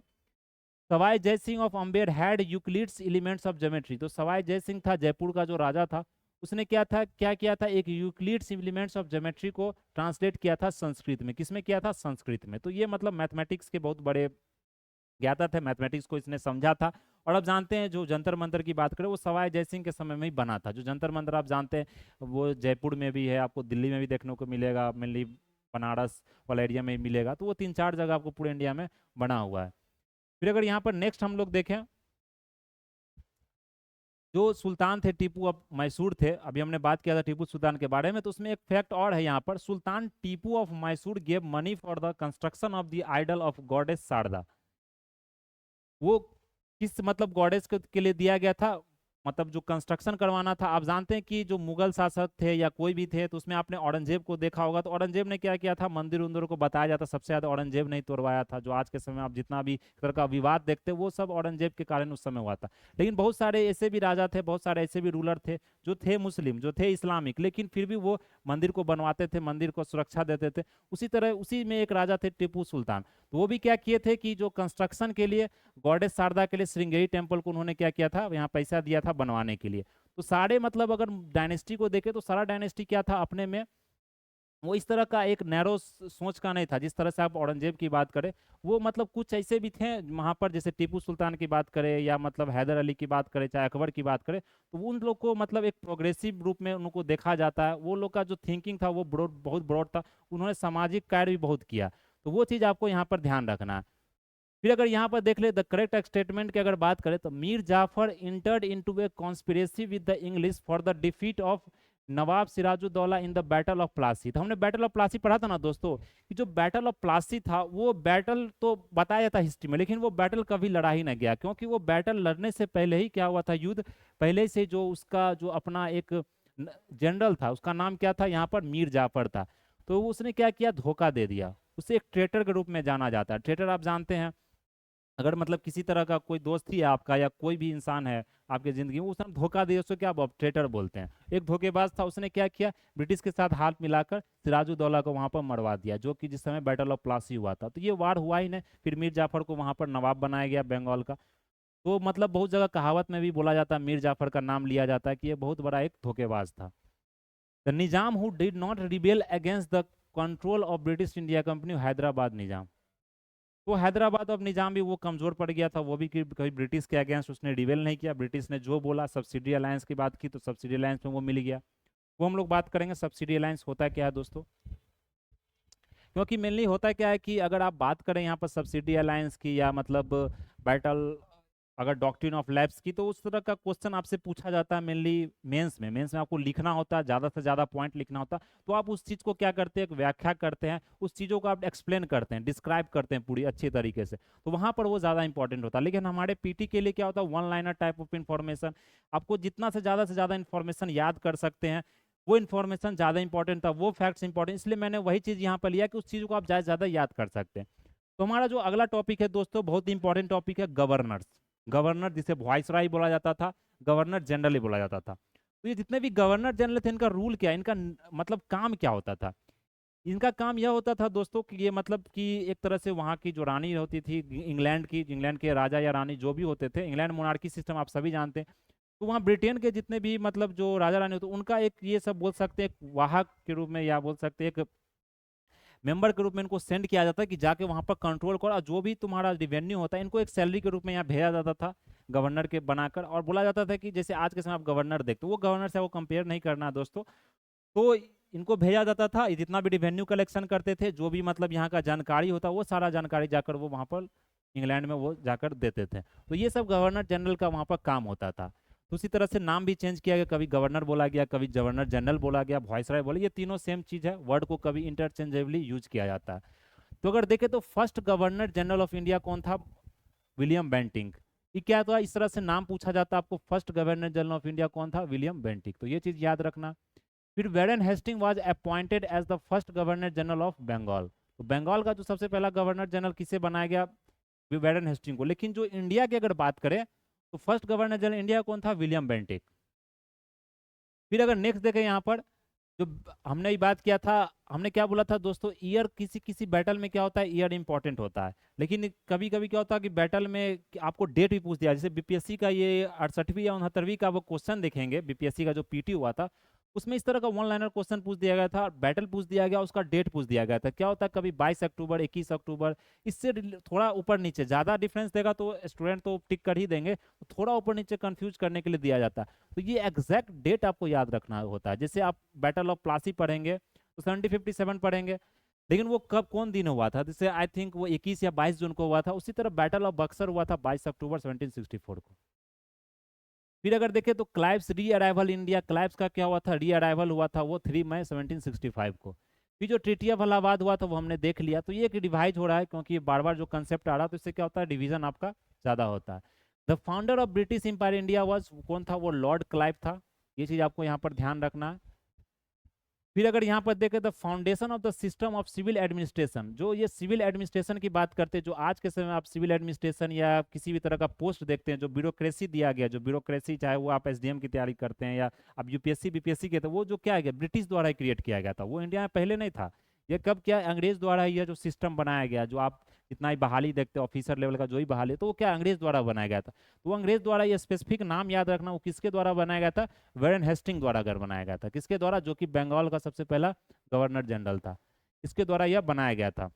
Sawai Jai Singh of Amber had Euclid's elements of geometry. तो सवाई जय सिंह था, जयपुर का जो राजा था, उसने क्या किया था, एक यूक्लिड्स एलिमेंट्स ऑफ ज्योमेट्री को ट्रांसलेट किया था संस्कृत में। किसमें किया था, संस्कृत में। तो ये मतलब मैथमेटिक्स के बहुत बड़े ज्ञाता थे, मैथमेटिक्स को इसने समझा था। और अब जानते हैं जो जंतर मंतर की बात करें, वो सवाई जय सिंह के समय में ही बना था। जो जंतर मंतर आप जानते हैं, वो जयपुर में भी है, आपको दिल्ली में भी देखने को मिलेगा, मेनली बनारस वाला एरिया में ही मिलेगा। तो वो 3-4 जगह आपको पूरे इंडिया में बना हुआ है। फिर अगर यहाँ पर नेक्स्ट हम लोग देखें, जो सुल्तान थे, टीपू ऑफ मैसूर थे, अभी हमने बात किया था टीपू सुल्तान के बारे में। तो उसमें एक फैक्ट और है यहाँ पर, Sultan Tipu of Mysore gave money for the construction of the idol of goddess Sharda. वो किस मतलब गॉडेस के लिए दिया गया था, मतलब जो कंस्ट्रक्शन करवाना था। आप जानते हैं कि जो मुगल शासक थे या कोई भी थे, तो उसमें आपने औरंगजेब को देखा होगा। तो औरंगजेब ने क्या किया था, मंदिर उंदिर को बताया जाता सबसे ज्यादा औरंगजेब ने ही तोड़वाया था। जो आज के समय आप जितना भी तरह का विवाद देखते हैं, वो सब औरंगजेब के कारण उस समय हुआ था। लेकिन बहुत सारे ऐसे भी राजा थे, बहुत सारे ऐसे भी रूलर थे जो थे मुस्लिम, जो थे इस्लामिक, लेकिन फिर भी वो मंदिर को बनवाते थे, मंदिर को सुरक्षा देते थे। उसी तरह उसी में एक राजा थे टीपू सुल्तान। तो वो भी क्या किए थे कि जो कंस्ट्रक्शन के लिए गॉडेस शारदा के लिए श्रृंगेरी टेम्पल को उन्होंने क्या किया था, यहाँ पैसा दिया था बनवाने के लिए। तो सारे मतलब अगर डायनेस्टी को देखें तो सारा डायनेस्टी क्या था अपने में, वो इस तरह का एक नैरो सोच का नहीं था। जिस तरह से आप औरंगजेब की बात करें, वो मतलब कुछ ऐसे भी थे वहाँ पर, जैसे टीपू सुल्तान की बात करें या मतलब हैदर अली की बात करें, चाहे अकबर की बात करें, तो उन लोग को मतलब एक प्रोग्रेसिव रूप में उनको देखा जाता है। वो लोग का जो थिंकिंग था वो बहुत ब्रॉड था। उन्होंने सामाजिक कार्य भी बहुत किया। तो वो चीज़ आपको यहाँ पर ध्यान रखना है। फिर अगर यहाँ पर देख ले, द करेक्ट स्टेटमेंट की अगर बात करें तो Mir Jafar entered into a conspiracy with the English for the defeat of Nawab Sirajuddaulah in the battle of Plassey. तो हमने बैटल ऑफ प्लासी पढ़ा था ना दोस्तों, कि जो बैटल ऑफ प्लासी था वो बैटल तो बताया जाता हिस्ट्री में, लेकिन वो बैटल कभी लड़ा ही ना गया। क्योंकि वो बैटल लड़ने से पहले ही क्या हुआ था, युद्ध पहले से जो उसका जो अपना एक जनरल था, उसका नाम क्या था यहाँ पर, मीर जाफर था। तो उसने क्या किया, धोखा दे दिया। उसे एक ट्रेटर के रूप में जाना जाता है। ट्रेटर आप जानते हैं, अगर मतलब किसी तरह का कोई दोस्त ही है आपका या कोई भी इंसान है आपकी जिंदगी में, उसने धोखा दिया, उसको क्या आप ट्रेटर बोलते हैं। एक धोखेबाज था, उसने क्या किया, ब्रिटिश के साथ हाथ मिलाकर सिराजुद्दौला को वहां पर मरवा दिया, जो कि जिस समय बैटल ऑफ प्लासी हुआ था। तो ये वार हुआ ही नहीं। फिर मीर जाफर को वहां पर नवाब बनाया गया बंगाल का। तो मतलब बहुत जगह कहावत में भी बोला जाता है, मीर जाफर का नाम लिया जाता है कि ये बहुत बड़ा एक धोखेबाज था। The Nizam who did not rebel against the control of British India company, Hyderabad Nizam. तो हैदराबाद अब निजाम भी वो कमजोर पड़ गया था, वो भी कि कभी ब्रिटिश के अगेंस्ट उसने डिवेल नहीं किया। ब्रिटिश ने जो बोला, सब्सिडी अलायंस की बात की तो सब्सिडी अलायंस में वो मिल गया। वो हम लोग बात करेंगे सब्सिडी अलायंस होता है क्या है दोस्तों। क्योंकि मेनली होता क्या है कि अगर आप बात करें यहाँ पर सब्सिडी अलायंस की या मतलब बैटल, अगर डॉक्ट्रिन ऑफ लैब्स की, तो उस तरह का क्वेश्चन आपसे पूछा जाता है मेनली मेंस में आपको लिखना होता है, ज़्यादा से ज़्यादा पॉइंट लिखना होता है। तो आप उस चीज़ को क्या करते हैं, एक व्याख्या करते हैं, उस चीज़ों को आप एक्सप्लेन करते हैं, डिस्क्राइब करते हैं पूरी अच्छी तरीके से, तो वहाँ पर वो ज़्यादा इंपॉर्टेंट होता है। लेकिन हमारे पीटी के लिए क्या होता है, one liner type of information, आपको जितना से ज़्यादा इन्फॉर्मेशन याद कर सकते हैं वो इन्फॉर्मेशन ज़्यादा इंपॉर्टेंट था, वो फैक्ट्स इंपॉर्टेंट, इसलिए मैंने वही चीज़ यहाँ पर लिया कि उस चीज़ को आप ज़्यादा से ज़्यादा याद कर सकते हैं। तो हमारा जो अगला टॉपिक है दोस्तों, बहुत ही इंपॉर्टेंट टॉपिक है गवर्नर्स। गवर्नर जिसे वाइसराय बोला जाता था, गवर्नर जनरल ही बोला जाता था। तो ये जितने भी गवर्नर जनरल थे, इनका रूल क्या, इनका मतलब काम क्या होता था। इनका काम यह होता था दोस्तों कि ये मतलब कि एक तरह से वहाँ की जो रानी होती थी इंग्लैंड की, इंग्लैंड के राजा या रानी जो भी होते थे, इंग्लैंड मोनार्की सिस्टम आप सभी जानते हैं। तो वहाँ ब्रिटेन के जितने भी मतलब जो राजा रानी होते, उनका एक ये सब बोल सकते हैं एक वाहक के रूप में, या बोल सकते हैं एक मेंबर के रूप में इनको सेंड किया जाता है कि जाके वहाँ पर कंट्रोल करो, और जो भी तुम्हारा रिवेन्यू होता है इनको एक सैलरी के रूप में यहाँ भेजा जाता था गवर्नर के बनाकर। और बोला जाता था कि जैसे आज के समय आप गवर्नर देखते हो, वो गवर्नर से वो कंपेयर नहीं करना है दोस्तों। तो इनको भेजा जाता था, जितना भी रिवेन्यू कलेक्शन करते थे, जो भी मतलब यहाँ का जानकारी होता, वो सारा जानकारी जाकर वो वहाँ पर इंग्लैंड में वो जाकर देते थे। तो ये सब गवर्नर जनरल का वहाँ पर काम होता था। तो उसी तरह से नाम भी चेंज किया गया, कभी गवर्नर बोला गया, कभी गवर्नर जनरल बोला गया, वाइसराय बोला, ये तीनों सेम चीज़ है, वर्ड को कभी इंटरचेंजेबली यूज किया जाता है। तो अगर देखें तो first governor general of India कौन था, विलियम बेंटिंक। ये क्या था, इस तरह से नाम पूछा जाता है आपको, first governor general of India कौन था, विलियम बेंटिक, तो ये चीज़ याद रखना। फिर Warren Hasting was appointed as the first governor general of Bengal. तो बंगाल का जो सबसे पहला गवर्नर जनरल किसे बनाया गया, वेरन हेस्टिंग को। लेकिन जो इंडिया की अगर बात करें तो फर्स्ट गवर्नर जनरल इंडिया कौन था, विलियम बेंटिक। फिर अगर नेक्स्ट देखें यहाँ पर, जो हमने ये बात किया था, हमने क्या बोला था दोस्तों, ईयर किसी किसी बैटल में क्या होता है, ईयर इंपॉर्टेंट होता है। लेकिन कभी कभी क्या होता है कि बैटल में आपको डेट भी पूछ दिया, जैसे बीपीएससी का ये 68वीं या 69वीं का वो क्वेश्चन देखेंगे, बीपीएससी का जो पीटी हुआ था, उसमें इस तरह का वन लाइनर क्वेश्चन पूछ दिया गया था, बैटल पूछ दिया गया, उसका डेट पूछ दिया गया था। क्या होता है, कभी 22 अक्टूबर, 21 अक्टूबर, इससे थोड़ा ऊपर नीचे ज़्यादा डिफरेंस देगा तो स्टूडेंट तो टिक कर ही देंगे, तो थोड़ा ऊपर नीचे कंफ्यूज करने के लिए दिया जाता है। तो ये एग्जैक्ट डेट आपको याद रखना होता है। जैसे आप बैटल ऑफ प्लासी पढ़ेंगे तो 1757 पढ़ेंगे, लेकिन वो कब कौन दिन हुआ था, जैसे आई थिंक वो 21 या 22 जून को हुआ था। उसी तरह बैटल ऑफ बक्सर हुआ था 22 अक्टूबर 1764 को। फिर अगर देखें तो क्लाइव्स री अराइवल इंडिया, क्लाइव्स का क्या हुआ था, री अराइवल हुआ था वो 3 मई 1765 को। फिर जो ट्रीटी ऑफ इलाहाबाद हुआ था वो हमने देख लिया। तो ये एक रिवाइज हो रहा है क्योंकि बार बार जो कंसेप्ट आ रहा है, तो इससे क्या होता है, डिवीजन आपका ज़्यादा होता है। The founder of British empire India was, कौन था, वो लॉर्ड क्लाइव था। ये चीज़ आपको यहाँ पर ध्यान रखना है। फिर अगर यहाँ पर देखें the foundation of the system of civil administration, जो ये सिविल एडमिनिस्ट्रेशन की बात करते हैं, जो आज के समय आप सिविल एडमिनिस्ट्रेशन या किसी भी तरह का पोस्ट देखते हैं, जो ब्यूरोक्रेसी दिया गया, जो ब्यूरोक्रेसी चाहे वो आप एसडीएम की तैयारी करते हैं या आप यूपीएससी बीपीएससी के, तो वो जो क्या है, ब्रिटिश द्वारा क्रिएट किया गया था, वो इंडिया में पहले नहीं था। ये कब क्या, अंग्रेज द्वारा ये जो सिस्टम बनाया गया, जो आप जितना ही बहाली देखते हैं ऑफिसर लेवल का जो ही बहाली, तो वो क्या अंग्रेज द्वारा बनाया गया था। तो वो अंग्रेज द्वारा, ये स्पेसिफिक नाम याद रखना, वो किसके द्वारा बनाया गया था, वेरन हेस्टिंग द्वारा अगर बनाया गया था। किसके द्वारा, जो कि बंगाल का सबसे पहला गवर्नर जनरल था, इसके द्वारा यह बनाया गया था।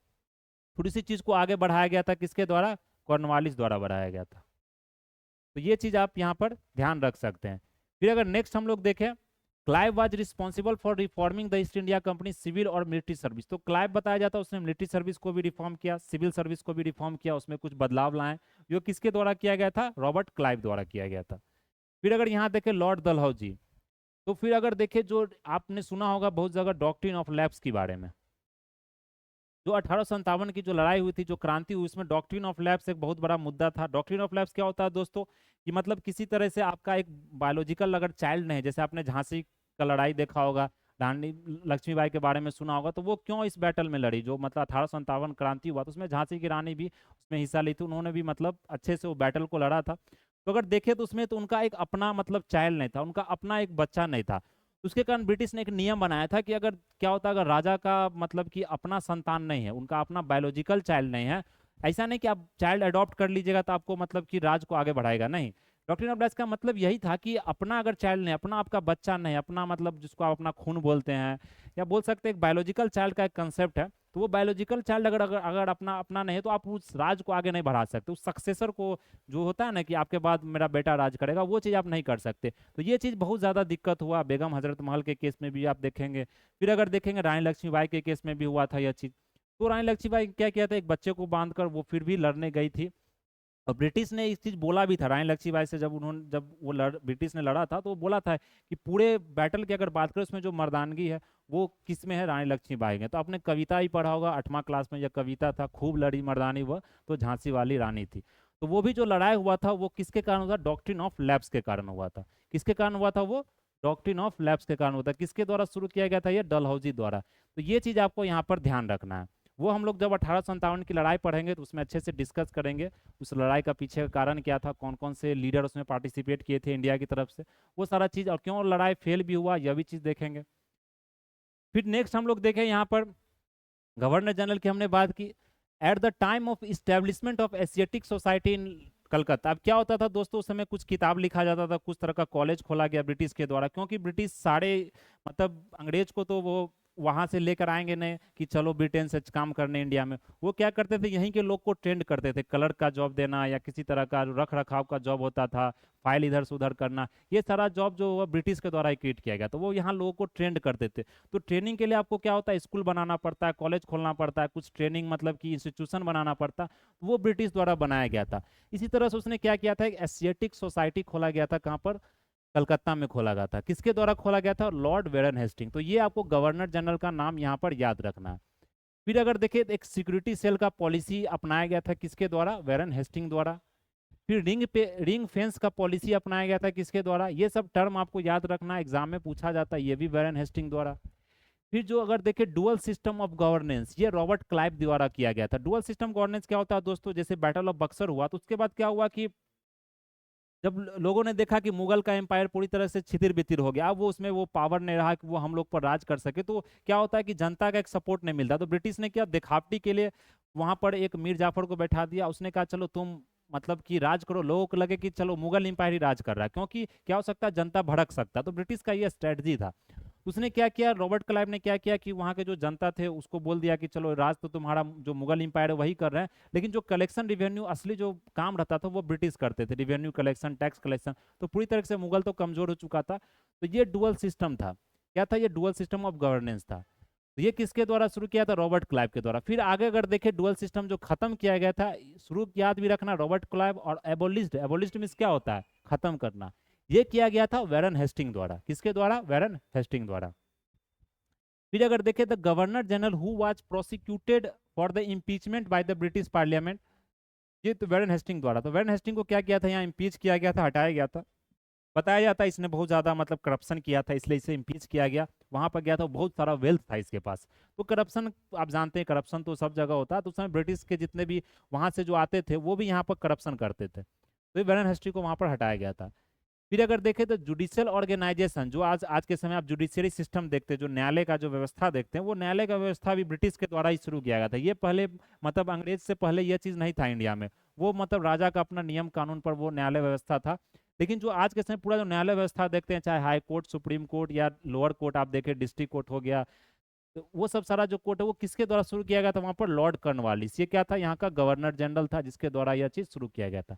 थोड़ी सी चीज को आगे बढ़ाया गया था, किसके द्वारा, कॉर्नवालिस द्वारा बढ़ाया गया था। तो ये चीज आप यहाँ पर ध्यान रख सकते हैं। फिर अगर नेक्स्ट हम लोग देखें, Clive was responsible for reforming the East India company civil और मिलिट्री सर्विस। तो क्लाइव बताया जाता है, उसने मिलिट्री सर्विस को भी रिफॉर्म किया, सिविल सर्विस को भी रिफॉर्म किया, उसमें कुछ बदलाव लाए, जो किसके द्वारा किया गया था, रॉबर्ट क्लाइव द्वारा किया गया था। फिर अगर यहाँ देखें लॉर्ड डलहौजी, तो फिर अगर देखें, जो आपने सुना होगा बहुत जगह डॉक्ट्रिन ऑफ लैप्स के बारे में, जो 1857 की जो लड़ाई हुई थी, जो क्रांति हुई, उसमें डॉक्ट्रिन ऑफ लैप्स एक बहुत बड़ा मुद्दा था। डॉक्ट्रिन ऑफ लैप्स क्या होता है दोस्तों, कि मतलब किसी तरह से आपका एक बायोलॉजिकल अगर चाइल्ड नहीं, जैसे आपने झांसी का लड़ाई देखा होगा, रानी लक्ष्मीबाई के बारे में सुना होगा, तो वो क्यों इस बैटल में लड़ी, जो मतलब 1857 क्रांति हुआ, तो उसमें झांसी की रानी भी उसमें हिस्सा ली थी, उन्होंने भी मतलब अच्छे से वो बैटल को लड़ा था। तो अगर देखें तो उसमें तो उनका एक अपना मतलब चाइल्ड नहीं था, उनका अपना एक बच्चा नहीं था। उसके कारण ब्रिटिश ने एक नियम बनाया था कि अगर क्या होता है, अगर राजा का मतलब कि अपना संतान नहीं है, उनका अपना बायोलॉजिकल चाइल्ड नहीं है, ऐसा नहीं कि आप चाइल्ड अडॉप्ट कर लीजिएगा तो आपको मतलब कि राज को आगे बढ़ाएगा, नहीं। डॉक्ट्रिन ऑफ राइट्स का मतलब यही था कि अपना अगर चाइल्ड नहीं, अपना आपका बच्चा नहीं, अपना मतलब जिसको आप अपना खून बोलते हैं, या बोल सकते हैं एक बायोलॉजिकल चाइल्ड का एक कंसेप्ट है, तो वो बायोलॉजिकल चाइल्ड अगर अगर अगर अपना अपना नहीं है तो आप उस राज को आगे नहीं बढ़ा सकते, उस सक्सेसर को जो होता है ना कि आपके बाद मेरा बेटा राज करेगा, वो चीज़ आप नहीं कर सकते। तो ये चीज़ बहुत ज़्यादा दिक्कत हुआ, बेगम हजरत महल के केस में भी आप देखेंगे। फिर अगर देखेंगे रानी लक्ष्मीबाई के केस में भी हुआ था यह चीज़। तो रानी लक्ष्मीबाई क्या किया था, एक बच्चे को बांधकर वो फिर भी लड़ने गई थी, और ब्रिटिश ने इस चीज बोला भी था रानी लक्ष्मीबाई से, जब वो ब्रिटिश ने लड़ा था तो वो बोला था कि पूरे बैटल की अगर बात करें उसमें जो मर्दानगी है वो किस में है, रानी लक्ष्मीबाई में। तो आपने कविता ही पढ़ा होगा 8वां क्लास में, यह कविता था, खूब लड़ी मर्दानी वह तो झांसी वाली रानी थी। तो वो भी जो लड़ाई हुआ था वो किसके कारण हुआ, डॉक्ट्रिन ऑफ लैप्स के कारण हुआ था। किसके कारण हुआ था वो, डॉक्ट्रिन ऑफ लैप्स के कारण हुआ था। किसके द्वारा शुरू किया गया था, ये डलहौजी द्वारा। तो ये चीज आपको यहाँ पर ध्यान रखना है। वो हम लोग जब 1857 की लड़ाई पढ़ेंगे तो उसमें अच्छे से डिस्कस करेंगे, उस लड़ाई का पीछे का कारण क्या था, कौन कौन से लीडर उसमें पार्टिसिपेट किए थे इंडिया की तरफ से, वो सारा चीज़, और क्यों लड़ाई फेल भी हुआ यह भी चीज़ देखेंगे। फिर नेक्स्ट हम लोग देखें यहाँ पर गवर्नर जनरल की हमने बात की। At the time of establishment of Asiatic society in Calcutta, अब क्या होता था दोस्तों, उस समय कुछ किताब लिखा जाता था, कुछ तरह का कॉलेज खोला गया ब्रिटिश के द्वारा, क्योंकि ब्रिटिश सारे मतलब अंग्रेज को तो वो वहां से लेकर आएंगे नहीं कि चलो ब्रिटेन से काम करने इंडिया में। वो क्या करते थे, यहीं के लोग को ट्रेंड करते थे, कलर का जॉब देना या किसी तरह का रख रखाव का जॉब होता था, फाइल इधर से उधर करना, ये सारा जॉब जो हुआ ब्रिटिश के द्वारा ही क्रिएट किया गया। तो वो यहाँ लोगों को ट्रेंड करते थे। तो ट्रेनिंग के लिए आपको क्या होता है, स्कूल बनाना पड़ता है, कॉलेज खोलना पड़ता है, कुछ ट्रेनिंग मतलब कि इंस्टीट्यूशन बनाना पड़ता है, तो वो ब्रिटिश द्वारा बनाया गया था। इसी तरह से उसने क्या किया था, एक एशियाटिक सोसाइटी खोला गया था, कहाँ पर, कलकत्ता में खोला गया था। किसके द्वारा खोला गया था, लॉर्ड वेरन हेस्टिंग। तो ये आपको गवर्नर जनरल का नाम यहाँ पर याद रखना है। फिर अगर देखें एक सिक्योरिटी सेल का पॉलिसी अपनाया गया था, किसके द्वारा, वेरन हेस्टिंग द्वारा। फिर रिंग फेंस का पॉलिसी अपनाया गया था, किसके द्वारा, ये सब टर्म आपको याद रखना, एग्जाम में पूछा जाता है, ये भी वेरन हेस्टिंग द्वारा। फिर जो अगर देखें डुअल सिस्टम ऑफ गवर्नेंस, ये रॉबर्ट क्लाइव द्वारा किया गया था। डुअल सिस्टम गवर्नेंस क्या होता है दोस्तों, जैसे बैटल ऑफ बक्सर हुआ तो उसके बाद क्या हुआ कि जब लोगों ने देखा कि मुगल का एम्पायर पूरी तरह से छितिर बितिर हो गया, अब वो उसमें वो पावर नहीं रहा कि वो हम लोग पर राज कर सके, तो क्या होता है कि जनता का एक सपोर्ट नहीं मिलता। तो ब्रिटिश ने क्या, दिखावटी के लिए वहां पर एक मीर जाफर को बैठा दिया, उसने कहा चलो तुम मतलब कि राज करो, लोगों को लगे कि चलो मुगल एम्पायर ही राज कर रहा है, क्योंकि क्या हो सकता है, जनता भड़क सकता। तो ब्रिटिश का ये स्ट्रेटजी था। उसने क्या किया, रॉबर्ट क्लाइव ने क्या किया कि वहाँ के जो जनता थे उसको बोल दिया कि चलो राज तो तुम्हारा जो मुगल एम्पायर है वही कर रहे हैं, लेकिन जो कलेक्शन रिवेन्यू असली जो काम रहता था वो ब्रिटिश करते थे, रिवेन्यू कलेक्शन, टैक्स कलेक्शन। तो पूरी तरह से मुगल तो कमजोर हो चुका था। तो ये डुअल सिस्टम था, क्या था, ये डुअल सिस्टम ऑफ गवर्नेंस था। तो ये किसके द्वारा शुरू किया था, रॉबर्ट क्लाइव के द्वारा। फिर आगे अगर देखें डुअल सिस्टम जो खत्म किया गया था, शुरू याद भी रखना, रॉबर्ट क्लाइव, और एबोलिश्ड, एबोलिश्ड मींस क्या होता है, खत्म करना, ये किया गया था वेरन हेस्टिंग द्वारा। किसके द्वारा, वेरन हेस्टिंग द्वारा। फिर अगर देखें the governor general who was prosecuted for the impeachment by the British parliament, ये तो वेरन हेस्टिंग द्वारा। तो वेरन हेस्टिंग को क्या किया था, यहाँ इम्पीच किया गया था, हटाया गया था। बताया जाता है इसने बहुत ज्यादा मतलब करप्शन किया था, इसलिए इसे इम्पीच किया गया। वहां पर गया था, बहुत सारा वेल्थ था इसके पास। तो करप्शन आप जानते हैं, करप्शन तो सब जगह होता है। तो उस समय ब्रिटिश के जितने भी वहां से जो आते थे वो भी यहाँ पर करप्शन करते थे, तो वेरन हेस्टिंग को वहां पर हटाया गया था। फिर अगर देखें तो जुडिशियल ऑर्गेनाइजेशन, जो आज आज के समय आप जुडिशियरी सिस्टम देखते हैं, जो न्यायालय का जो व्यवस्था देखते हैं, वो न्यायालय का व्यवस्था भी ब्रिटिश के द्वारा ही शुरू किया गया था। ये पहले मतलब अंग्रेज से पहले यह चीज़ नहीं था इंडिया में। वो मतलब राजा का अपना नियम कानून पर वो न्यायालय व्यवस्था था। लेकिन जो आज के समय पूरा जो न्यायालय व्यवस्था देखते हैं, चाहे हाई कोर्ट, सुप्रीम कोर्ट या लोअर कोर्ट, आप देखें डिस्ट्रिक्ट कोर्ट हो गया, तो वो सब सारा जो कोर्ट है वो किसके द्वारा शुरू किया गया था, वहां पर लॉर्ड कॉर्नवालिस, ये क्या था, यहाँ का गवर्नर जनरल था, जिसके द्वारा यह चीज शुरू किया गया था।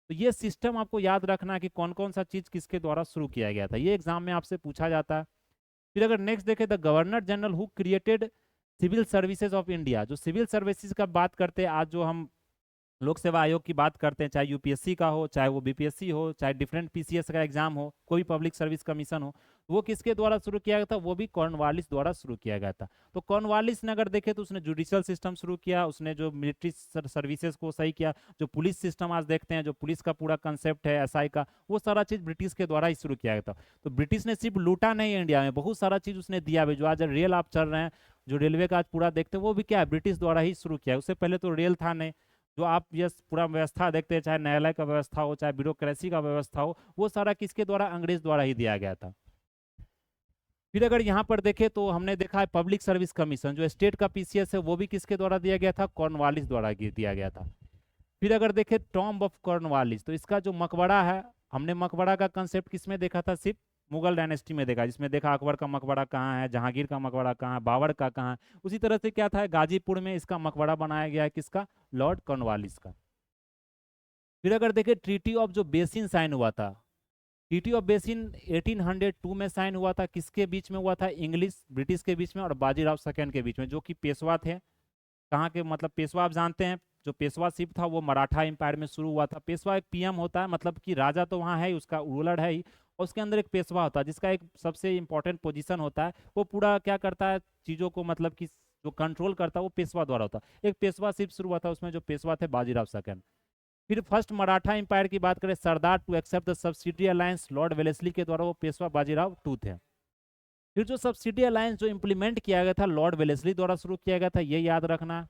तो ये सिस्टम आपको याद रखना है कि कौन कौन सा चीज किसके द्वारा शुरू किया गया था, ये एग्जाम में आपसे पूछा जाता है। फिर अगर नेक्स्ट देखें, the governor general who created civil services of India, जो सिविल सर्विसेज का बात करते हैं आज, जो हम लोक सेवा आयोग की बात करते हैं, चाहे यूपीएससी का हो, चाहे वो बीपीएससी हो, चाहे डिफरेंट पीसीएस का एग्जाम हो, कोई पब्लिक सर्विस कमीशन हो, वो किसके द्वारा शुरू किया गया था, वो भी कॉर्नवालिस द्वारा शुरू किया गया था। तो कॉर्नवालिस ने अगर देखे तो उसने जुडिशियल सिस्टम शुरू किया, उसने जो मिलिट्री सर्विसेज को सही किया, जो पुलिस सिस्टम आज देखते हैं, जो पुलिस का पूरा कंसेप्ट है एसआई का, वो सारा चीज ब्रिटिश के द्वारा ही शुरू किया गया था। तो ब्रिटिश ने सिर्फ लूटा नहीं है इंडिया में, बहुत सारा चीज उसने दिया भी। जो आज रेल आप चल रहे हैं, जो रेलवे का आज पूरा देखते हैं, वो भी क्या है, ब्रिटिश द्वारा ही शुरू किया है। उससे पहले तो रेल था नहीं। जो आप ये पूरा व्यवस्था देखते हैं, चाहे न्यायालय का व्यवस्था हो, चाहे ब्यूरोक्रेसी का व्यवस्था हो, वो सारा किसके द्वारा, अंग्रेज द्वारा ही दिया गया था। फिर अगर यहाँ पर देखें तो हमने देखा है पब्लिक सर्विस कमीशन, जो स्टेट का पीसीएस है, वो भी किसके द्वारा दिया गया था, कॉर्नवालिस द्वारा दिया गया था। फिर अगर देखें टॉम्ब ऑफ कॉर्नवालिस, तो इसका जो मकबरा है, हमने मकबरा का कंसेप्ट किसमें देखा था, सिर्फ मुगल डायनेस्टी में देखा, जिसमें देखा अकबर का मकबरा कहाँ है, जहांगीर का मकबरा कहाँ है, बाबर का कहाँ है। उसी तरह से क्या था, गाजीपुर में इसका मकबरा बनाया गया है, किसका, लॉर्ड कॉर्नवालिस का। फिर अगर देखें ट्रीटी ऑफ जो बेसिन साइन हुआ था, ट्रीटी ऑफ बेसिन 1802 में साइन हुआ था, किसके बीच में हुआ था, इंग्लिश ब्रिटिश के बीच में और बाजीराव सेकंड के बीच में, जो कि पेशवा थे। कहाँ के, मतलब पेशवा आप जानते हैं, जो पेशवाशिप था वो मराठा एम्पायर में शुरू हुआ था। पेशवा एक पीएम होता है, मतलब कि राजा तो वहाँ है ही, उसका रूलर है ही, और उसके अंदर एक पेशवा होता है जिसका एक सबसे इंपॉर्टेंट पोजीशन होता है। वो पूरा क्या करता है, चीज़ों को मतलब कि जो कंट्रोल करता है वो पेशवा द्वारा होता है। एक पेशवाशिप शुरू हुआ था, उसमें जो पेशवा थे बाजीराव सेकंड। फिर फर्स्ट मराठा एम्पायर की बात करें, Sardar to accept the subsidy alliance, lord Wellesley के द्वारा, वो पेशवा बाजीराव टू थे। फिर जो सब्सिडी अलायंस जो इंप्लीमेंट किया गया था, लॉर्ड वेलेस्ली द्वारा शुरू किया गया था, ये याद रखना।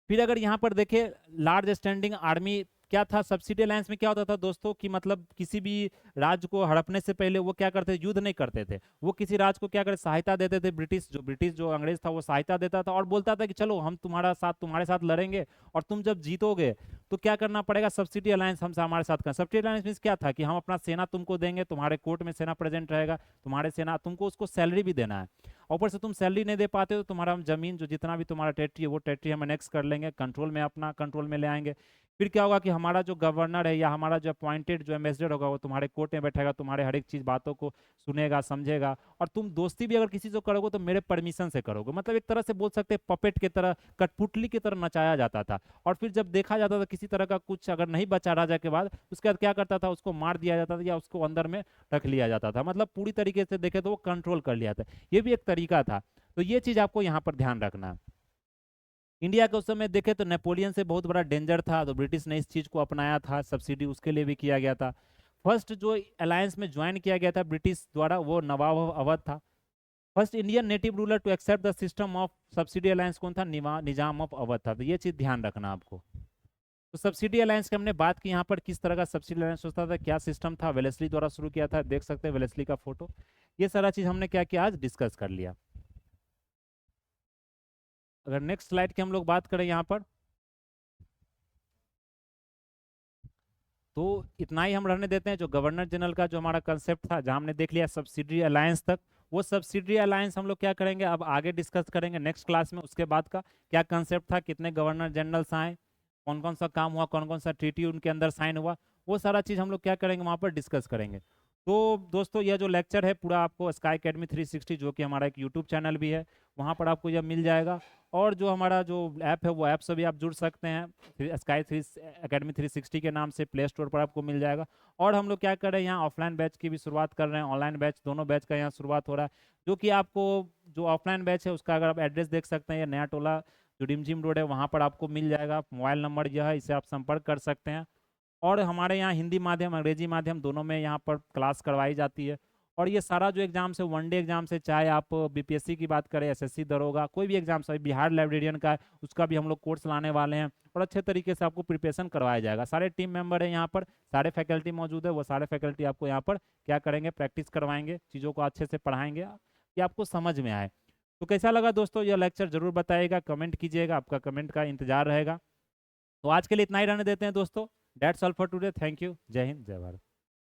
फिर अगर यहाँ पर देखें लार्ज स्टैंडिंग आर्मी क्या था, सब्सिडी अलायंस में क्या होता था दोस्तों कि मतलब किसी भी राज्य को हड़पने से पहले वो क्या करते थे, युद्ध नहीं करते थे, वो किसी राज्य को क्या करते, सहायता देते थे। ब्रिटिश जो अंग्रेज था वो सहायता देता था और बोलता था कि चलो हम तुम्हारे साथ लड़ेंगे, और तुम जब जीतोगे तो क्या करना पड़ेगा, सब्सिडी अलायंस हमसे हमारे साथ करना। सब्सिडी अलायंस मीन्स क्या था कि हम अपना सेना तुमको देंगे, तुम्हारे कोर्ट में सेना प्रेजेंट रहेगा, तुम्हारे सेना तुमको उसको सैलरी भी देना है, ऊपर से तुम सैलरी नहीं दे पाते तो तुम्हारा हम जमीन जो जितना भी तुम्हारा टेरिटरी है वो टेरिटरी हम एनेक्स कर लेंगे, कंट्रोल में अपना कंट्रोल में ले आएंगे। फिर क्या होगा कि हमारा जो गवर्नर है या हमारा जो अपॉइंटेड जो एम्बेसडर होगा वो तुम्हारे कोर्ट में बैठेगा, तुम्हारे हर एक चीज़ बातों को सुनेगा समझेगा, और तुम दोस्ती भी अगर किसी से करोगे तो मेरे परमिशन से करोगे। मतलब एक तरह से बोल सकते हैं पपेट की तरह, कठपुतली की तरह नचाया जाता था। और फिर जब देखा जाता था किसी तरह का कुछ अगर नहीं बचा राजा के बाद, उसके बाद क्या करता था, उसको मार दिया जाता था या उसको अंदर में रख लिया जाता था। मतलब पूरी तरीके से देखे तो वो कंट्रोल कर लिया था। ये भी एक तरीका था। तो ये चीज़ आपको यहाँ पर ध्यान रखना है। इंडिया के उस समय देखे तो नेपोलियन से बहुत बड़ा डेंजर था, तो ब्रिटिश ने इस चीज़ को अपनाया था, सब्सिडी उसके लिए भी किया गया था। फर्स्ट जो अलायंस में ज्वाइन किया गया था ब्रिटिश द्वारा वो नवाब ऑफ अवध था। First Indian native ruler to accept the system of subsidy alliance कौन था, निजाम ऑफ अवध था। तो ये चीज़ ध्यान रखना आपको। तो सब्सिडी अलायंस की हमने बात की, यहाँ पर किस तरह का सब्सिडी अलायंस होता था, क्या सिस्टम था, वेलेस्ली द्वारा शुरू किया था, देख सकते हैं वेलेस्ली का फोटो। ये सारा चीज़ हमने क्या किया, आज डिस्कस कर लिया। अगर नेक्स्ट स्लाइड की हम लोग बात करें यहाँ पर, तो इतना ही हम रहने देते हैं। जो गवर्नर जनरल का जो हमारा कंसेप्ट था, जहां हमने देख लिया सब्सिडी अलायंस तक, वो सब्सिडी अलायंस हम लोग क्या करेंगे, अब आगे डिस्कस करेंगे नेक्स्ट क्लास में। उसके बाद का क्या कंसेप्ट था, कितने गवर्नर जनरल्स आए, कौन कौन सा काम हुआ, कौन कौन सा ट्रीटी उनके अंदर साइन हुआ, वो सारा चीज़ हम लोग क्या करेंगे वहाँ पर डिस्कस करेंगे। तो दोस्तों यह जो लेक्चर है पूरा आपको स्काई अकेडमी 360, जो कि हमारा एक यूट्यूब चैनल भी है, वहाँ पर आपको यह मिल जाएगा। और जो हमारा जो ऐप है वो ऐप से भी आप जुड़ सकते हैं, स्काई अकेडमी 360 के नाम से प्ले स्टोर पर आपको मिल जाएगा। और हम लोग क्या कर रहे हैं, यहाँ ऑफलाइन बैच की भी शुरुआत कर रहे हैं, ऑनलाइन बैच दोनों बैच का यहाँ शुरुआत हो रहा है। जो कि आपको जो ऑफलाइन बैच है उसका अगर आप एड्रेस देख सकते हैं, ये नया टोला जो डिमजिम रोड है वहाँ पर आपको मिल जाएगा। मोबाइल नंबर यह है, इसे आप संपर्क कर सकते हैं। और हमारे यहाँ हिंदी माध्यम अंग्रेजी माध्यम दोनों में यहाँ पर क्लास करवाई जाती है। और ये सारा जो एग्जाम है वनडे एग्जाम से, चाहे आप बीपीएससी की बात करें, एसएससी दरोगा, कोई भी एग्जाम से, बिहार लाइब्रेरियन का है उसका भी हम लोग कोर्स लाने वाले हैं, और अच्छे तरीके से आपको प्रिपरेशन करवाया जाएगा। सारे टीम मेंबर हैं यहाँ पर, सारे फैकल्टी मौजूद है, वो सारे फैकल्टी आपको यहाँ पर क्या करेंगे, प्रैक्टिस करवाएंगे, चीज़ों को अच्छे से पढ़ाएंगे कि आपको समझ में आए। तो कैसा लगा दोस्तों यह लेक्चर, जरूर बताइएगा, कमेंट कीजिएगा, आपका कमेंट का इंतजार रहेगा। तो आज के लिए इतना ही रहने देते हैं दोस्तों। That's all for today. Thank you. जय हिंद, जय भारत।